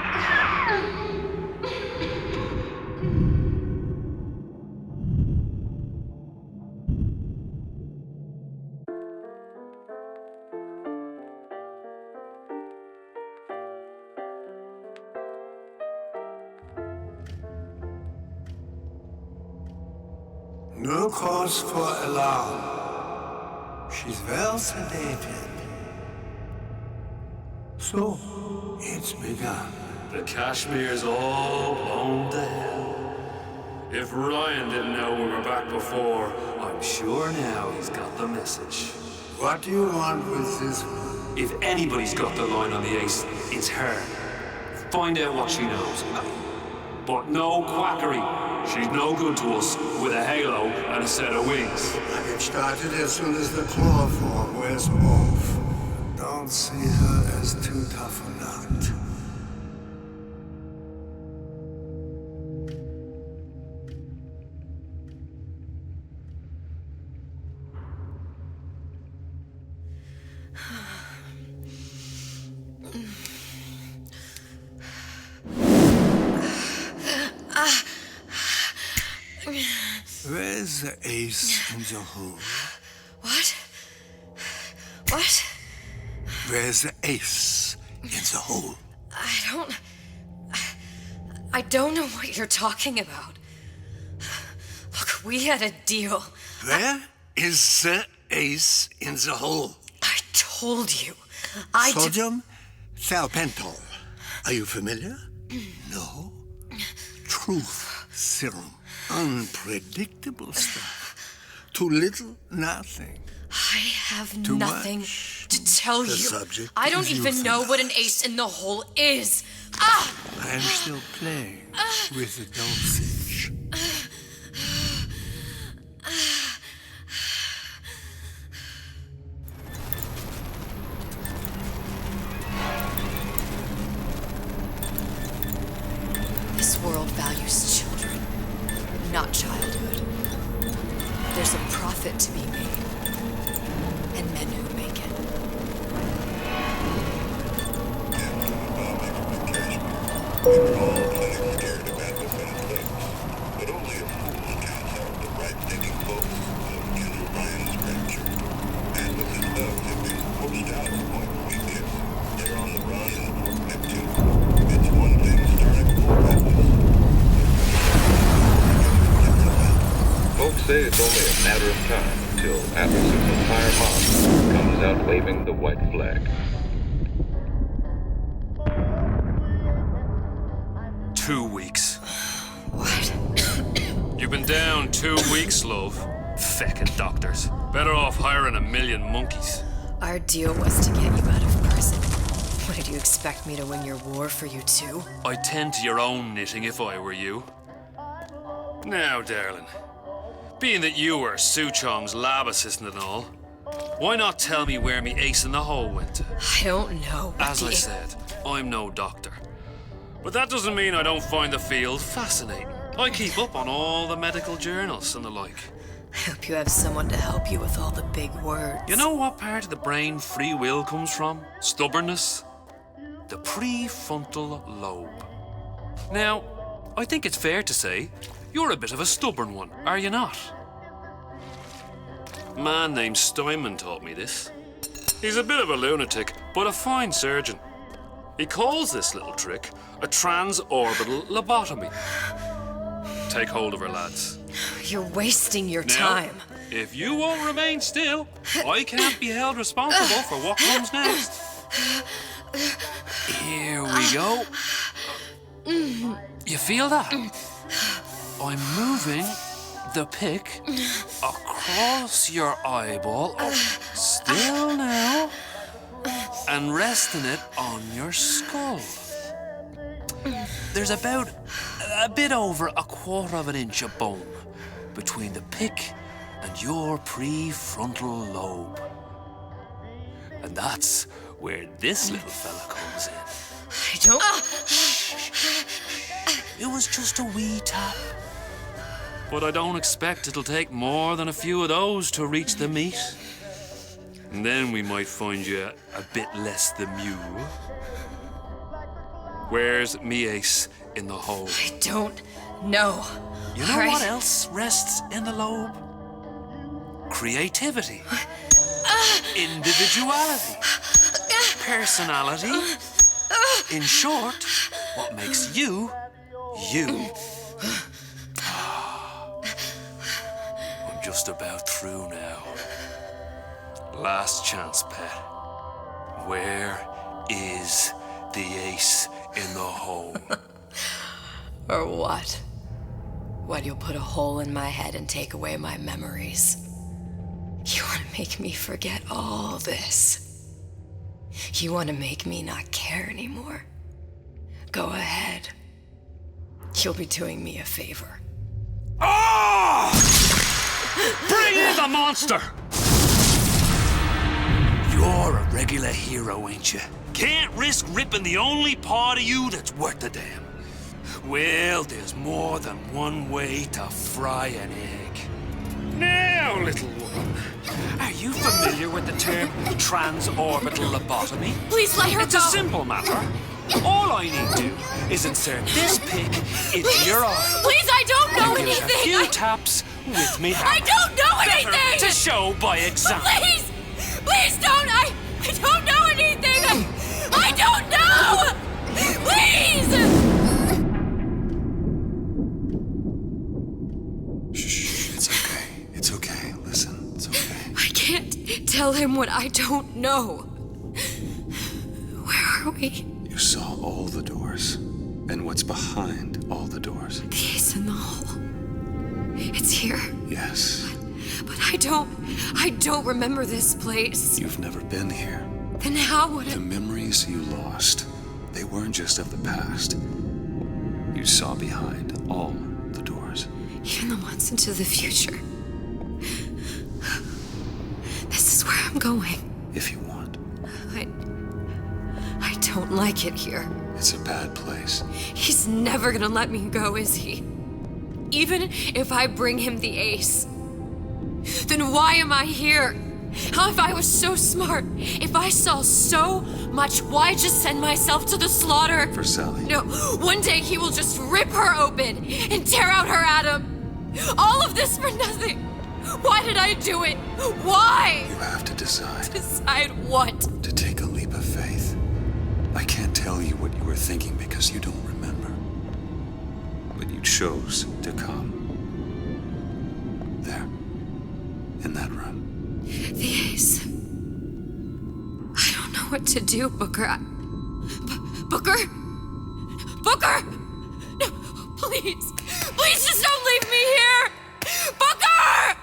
No cause for alarm. She's well sedated. So, it's begun. The Kashmir's all blown to hell. If Ryan didn't know we were back before, I'm sure now he's got the message. What do you want with this? If anybody's got the line on the ace, it's her. Find out what she knows. But no quackery. She's no good to us with a halo and a set of wings. I get started as soon as the claw form wears off. Don't see her as too tough a nut. Where's the ace in the hole? What? What? Where's the ace in the hole? I don't know what you're talking about. Look, we had a deal. Where is the ace in the hole? I told you. Sodium thiopental. Are you familiar? No? Truth serum. Unpredictable stuff. Too little, nothing. I have Too nothing much. to tell The you. subject I don't is even know what an ace in the hole is. I'm still playing with the dosage. world values children, not childhood. There's a profit to be made, and men who make it. We were all plenty scared of adversary slaves, but only a fool counts out the right-thinking folks of General Ryan's rapture. Atlas and Dove have been pushed out of Point Prometheus. They're on the run in the Port Neptune. It's one thing starting war Atlas. Folks say it's only a matter of time until Atlas's entire mob comes out waving the white flag. 2 weeks. What? You've been down 2 weeks, love. Feckin' doctors. Better off hiring 1,000,000 monkeys. Our deal was to get you out of prison. What, did you expect me to win your war for you too? I'd tend to your own knitting if I were you. Now, darling, being that you were Su Chong's lab assistant and all, why not tell me where me ace in the hole went to? I don't know. As I said, I'm no doctor. But that doesn't mean I don't find the field fascinating. I keep up on all the medical journals and the like. I hope you have someone to help you with all the big words. You know what part of the brain free will comes from? Stubbornness? The prefrontal lobe. Now, I think it's fair to say you're a bit of a stubborn one, are you not? A man named Steinman taught me this. He's a bit of a lunatic, but a fine surgeon. He calls this little trick a transorbital lobotomy. Take hold of her, lads. You're wasting your Now, time. If you won't remain still, I can't be held responsible for what comes next. Here we go. You feel that? I'm moving the pick across your eyeball. Oh, still now. And resting it on your skull. There's about a bit over 1/4 inch of bone between the pick and your prefrontal lobe. And that's where this little fella comes in. I don't... It was just a wee tap. But I don't expect it'll take more than a few of those to reach the meat. And then we might find you a bit less the mule. Where's me ace in the hole? I don't know. You know what else rests in the lobe? Creativity. Individuality. Personality. In short, what makes you, you. I'm just about through now. Last chance, pet. Where is the ace in the hole? Or what? What, you'll put a hole in my head and take away my memories? You want to make me forget all this? You want to make me not care anymore? Go ahead. You'll be doing me a favor. Ah! Bring in the monster! You're a regular hero, ain't you? Can't risk ripping the only part of you that's worth a damn. Well, there's more than one way to fry an egg. Now, little woman, are you familiar with the term transorbital lobotomy? Please let her It's go. a simple matter. All I need to do is insert this pick into your eye. Please, I don't know and give it anything. a few taps with me hammer. I don't know anything. Better to show by example. Please, please don't. I don't know anything. I don't know. Please. Shh, it's okay. It's okay. Listen, it's okay. I can't tell him what I don't know. Where are we? You saw all the doors. And what's behind all the doors? The ace in the hole. It's here. Yes. But I don't remember this place. You've never been here. Then how would The it? memories you lost, they weren't just of the past. You saw behind all the doors. Even the ones into the future. This is where I'm going. If you want. I don't like it here. It's a bad place. He's never gonna let me go, is he? Even if I bring him the ace, then why am I here? How if I was so smart? If I saw so much, why just send myself to the slaughter? For Sally. No, one day he will just rip her open and tear out her atom. All of this for nothing. Why did I do it? Why? You have to decide. Decide what? To take a leap of faith. I can't tell you what you were thinking because you don't remember. But you chose to come. There. In that room. The ace. I don't know what to do, Booker. Booker? Booker! No, please. Please just don't leave me here! Booker!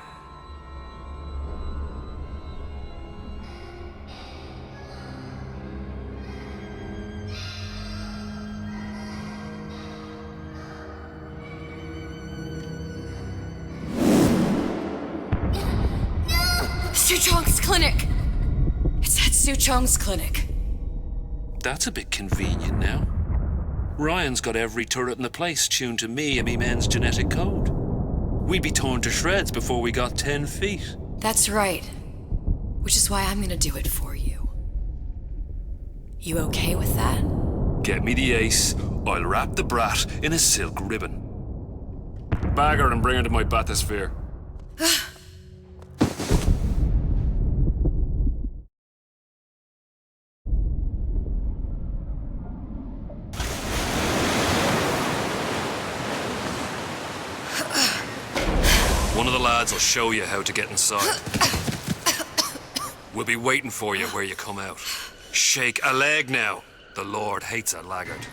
Suchong's clinic! It's at Suchong's clinic. That's a bit convenient now. Ryan's got every turret in the place tuned to me and me men's genetic code. We'd be torn to shreds before we got 10 feet. That's right. Which is why I'm gonna do it for you. You okay with that? Get me the ace, I'll wrap the brat in a silk ribbon. Bag her and bring her to my bathysphere. One of the lads will show you how to get inside. We'll be waiting for you where you come out. Shake a leg now. The Lord hates a laggard.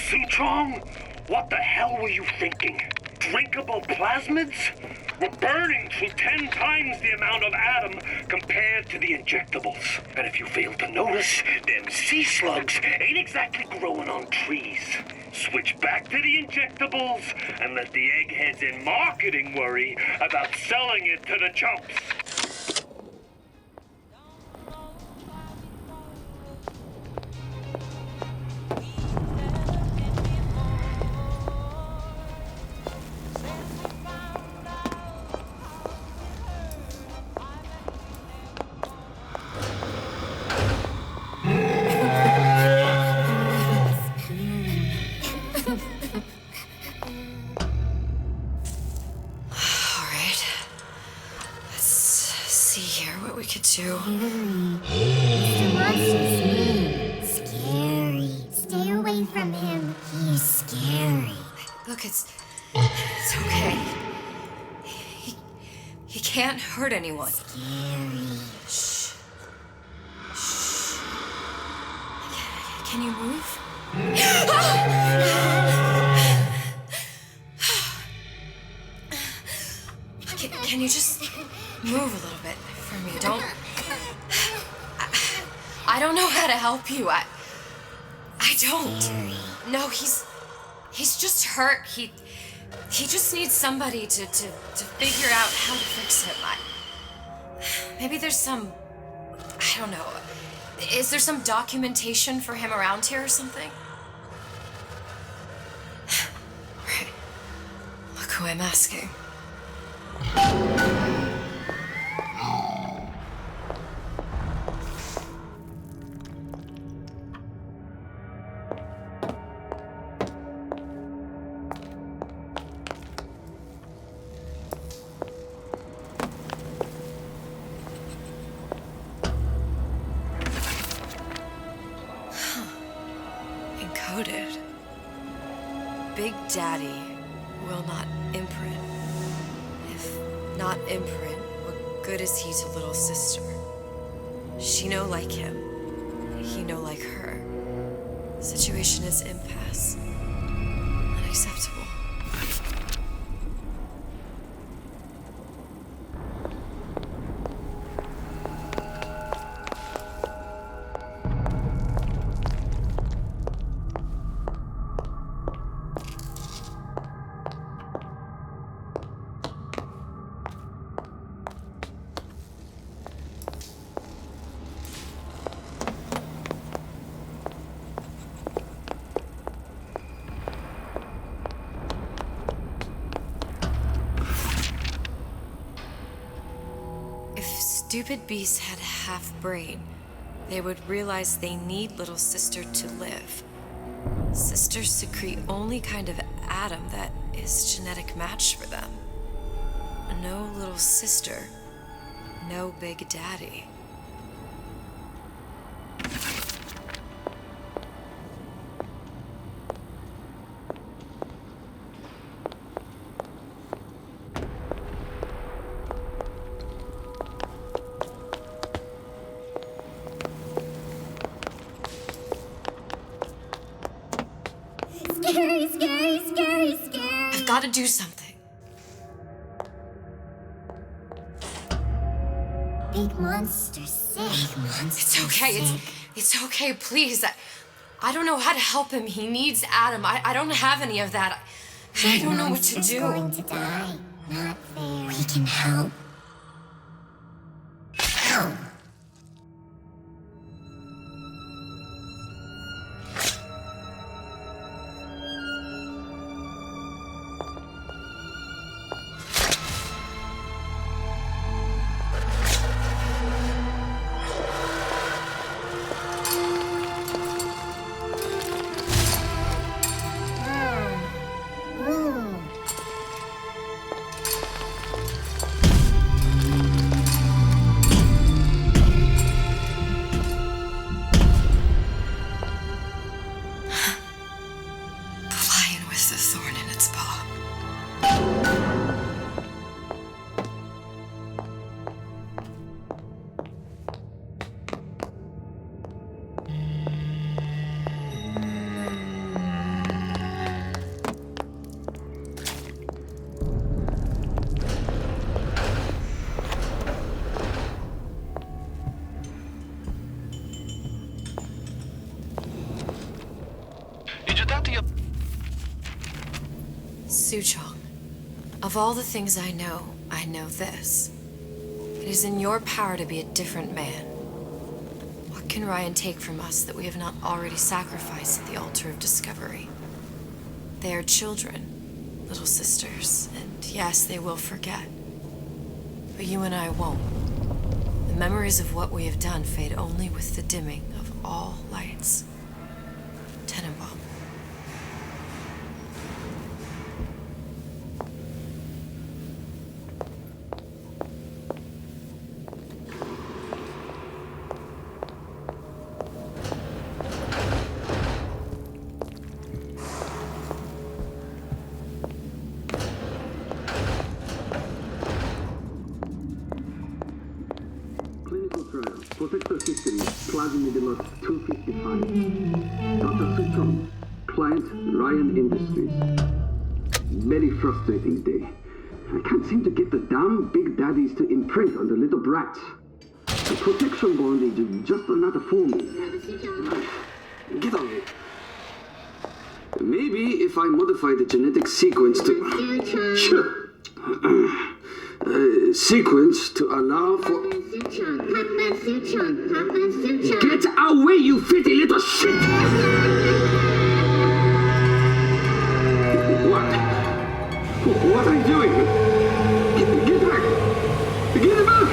Suchong, what the hell were you thinking? Drinkable plasmids? We're burning through 10 times the amount of atom compared to the injectables. And if you fail to notice, them sea slugs ain't exactly growing on trees. Switch back to the injectables and let the eggheads in marketing worry about selling it to the chumps. Mr. Monster's mean. Scary. Stay away from him. He's scary. Look, it's okay. He can't hurt anyone. Scary. Shh. Shh. Can you move? Can you just move a little bit for me? I don't know how to help you. I don't. No, he's just hurt. He just needs somebody to figure out how to fix him. Maybe there's some, I don't know. Is there some documentation for him around here or something? Right. Look who I'm asking. Encoded. Big Daddy will not imprint if not not imprint, what good is he to little sister? She no like him, he no like her. The situation is impasse. Unacceptable. Stupid beasts had half brain, they would realize they need little sister to live. Sisters secrete only kind of atom that is genetic match for them. No little sister, no big daddy. Scary, scary, scary, scary. I've got to do something. Big monster sick. It's okay. It's okay, please. I don't know how to help him. He needs Adam. I don't have any of that. I don't know what to do. Going to die. Not fair. We can help. Help. Suchong, of all the things I know this. It is in your power to be a different man. What can Ryan take from us that we have not already sacrificed at the altar of discovery? They are children, little sisters, and yes, they will forget. But you and I won't. The memories of what we have done fade only with the dimming of all lights. Tenenbaum. Protector system, plasmid lot 255. Dr. Suchong, client Ryan Industries. Very frustrating day. I can't seem to get the damn big daddies to imprint on the little brats. The protection bond is just another form. Get on it. Maybe if I modify the genetic sequence to... Sure. Sequence to allow for... Get away, you filthy little shit! What are you doing? Get back! Get back!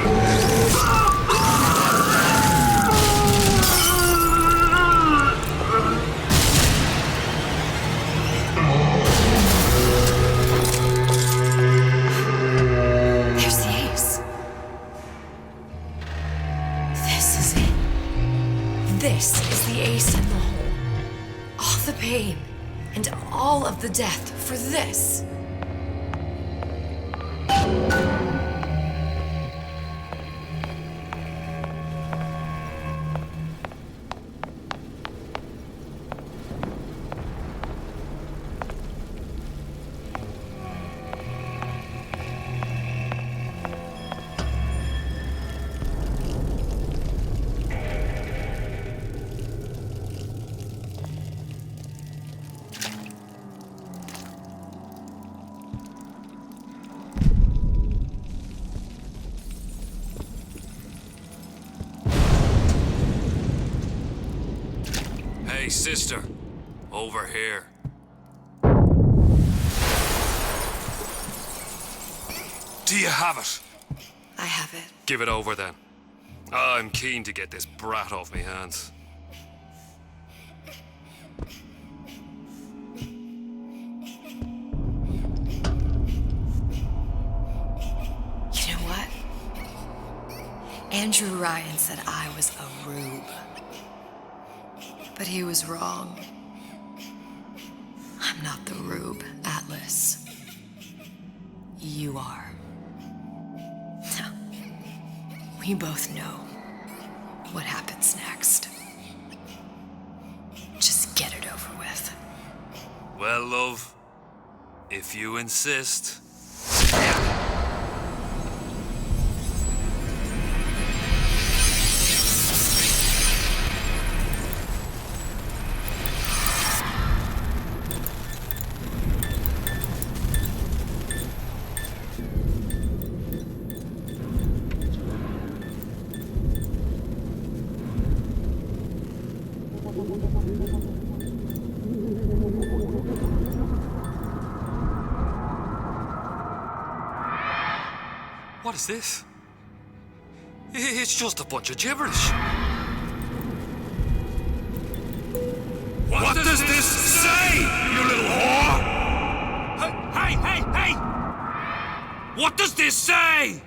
There's the ace. This is it. This is the ace in the hole. All the pain and all of the death for this. Hey, sister. Over here. Do you have it? I have it. Give it over then. I'm keen to get this brat off me hands. You know what? Andrew Ryan said I was a rube. But he was wrong. I'm not the rube, Atlas. You are. Now, we both know what happens next. Just get it over with. Well, love, if you insist. What is this? It's just a bunch of gibberish. What does this say, you little whore? Hey! What does this say?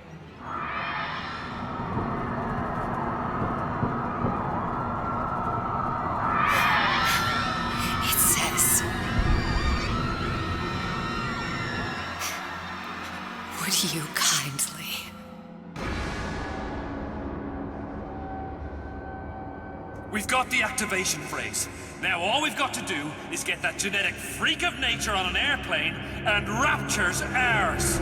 It says, would you kindly? We've got the activation phrase. Now all we've got to do is get that genetic freak of nature on an airplane and rapture's ours.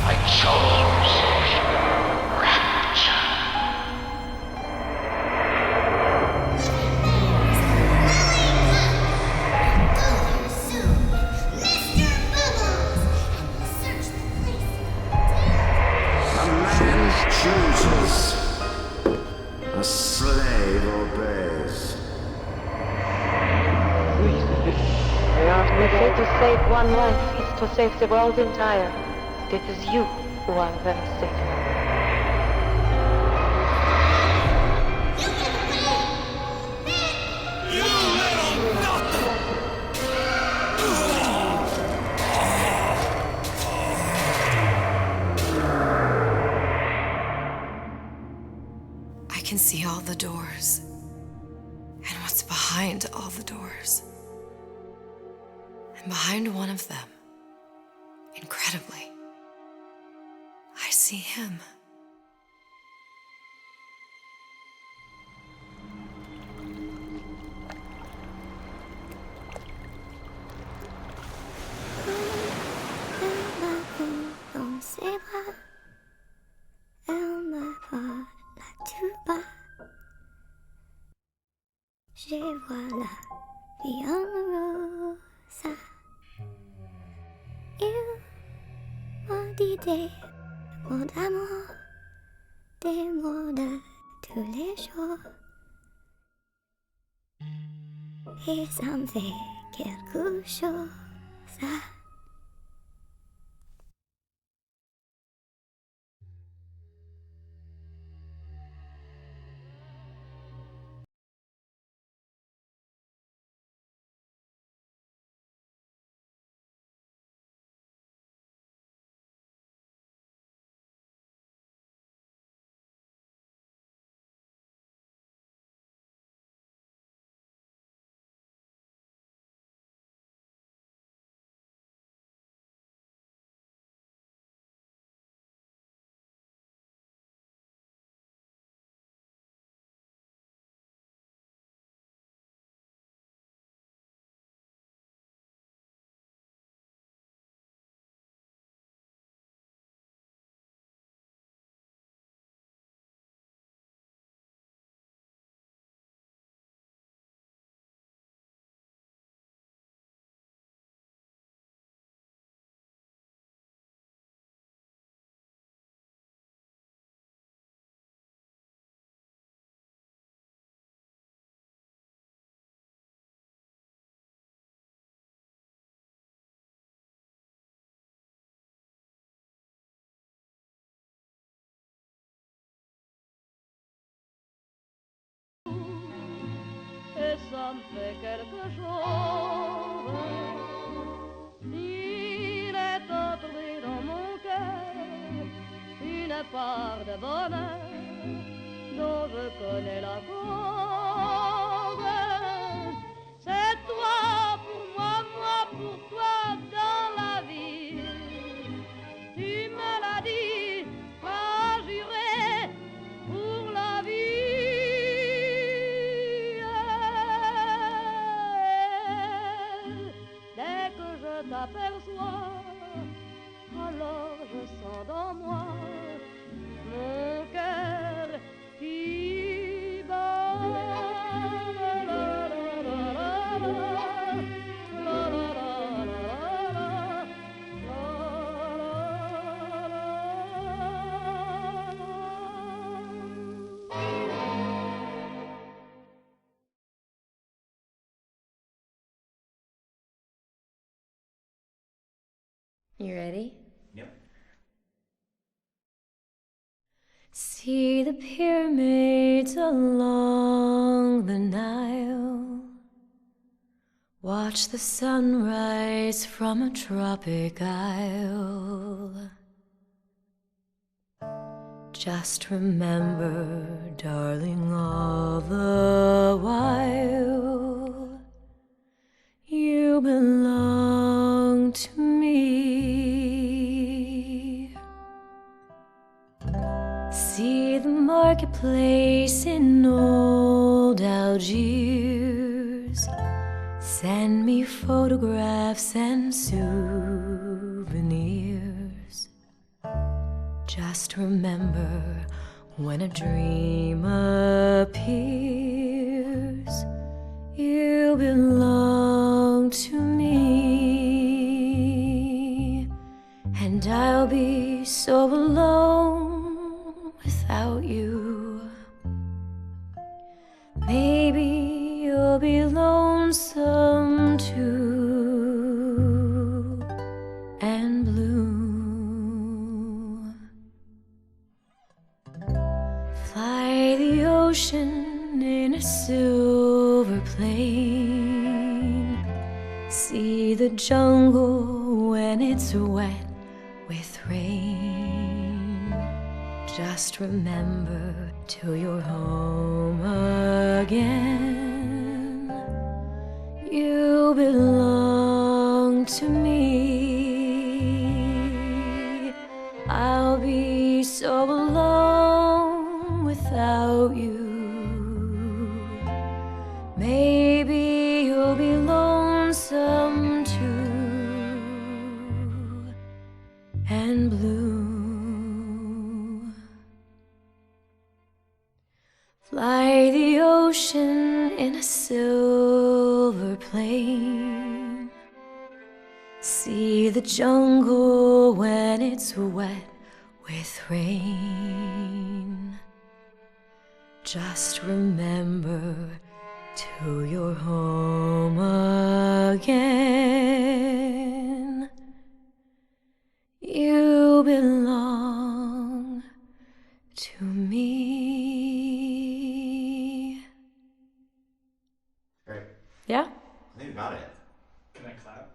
I chose rapture. A man chooses, a slave obeys. They say to save one life is to save the world entire. It is you who are very safe. I can see all the doors. And what's behind all the doors. And behind one of them, incredibly, I see him. Dans ses bras, elle me parle à tout bas. Je vois la vie en rosa. Il m'a dit des mots d'amour, des mots de tous les jours. Et ça me fait quelque chose. ça me fait quelque chose. Il est entré dans mon cœur une part de bonheur dont je connais la cause. C'est toi pour moi, moi pour toi dans la vie. Tu me l'as dit, m'as juré pour la vie. Dès que je t'aperçois, alors je sens dans moi mon cœur qui bat. You ready? Yep. See the pyramids along the Nile. Watch the sunrise from a tropic isle. Just remember, darling, all the while you belong to me. See the marketplace in old Algiers. Send me photographs and souvenirs. Just remember, when a dream appears, you belong to me. And I'll be so alone without you. Maybe you'll be lonesome too, and blue. Fly the ocean in a silver plane. See the jungle when it's wet with rain. Just remember, till you're home again, you belong to me. I'll be so alone without you. Maybe you'll be lonesome too, and blue. Fly the ocean in a silver plane. See the jungle when it's wet with rain. Just remember, till you're home again, you belong to me. Great. Yeah? I think we got it. Can I clap?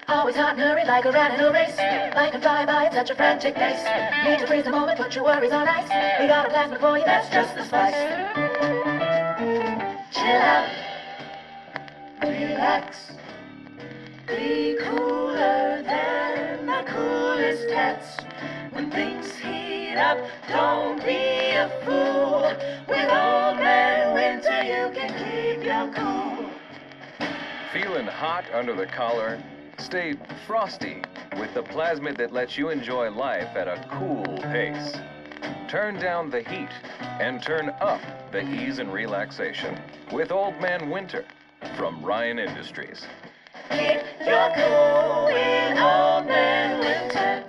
Always hot and hurried like a rat in a race. Life can fly by at such a frantic pace. Need to freeze the moment, put your worries on ice. We got a plasma for you, that's just the spice. Chill out, relax. Be cooler than the coolest cats. When things heat up, don't be a fool. With Old Man Winter, you can keep your cool. Feeling hot under the collar? Stay frosty with the plasmid that lets you enjoy life at a cool pace. Turn down the heat and turn up the ease and relaxation with Old Man Winter from Ryan Industries. Keep your cool with Old Man Winter.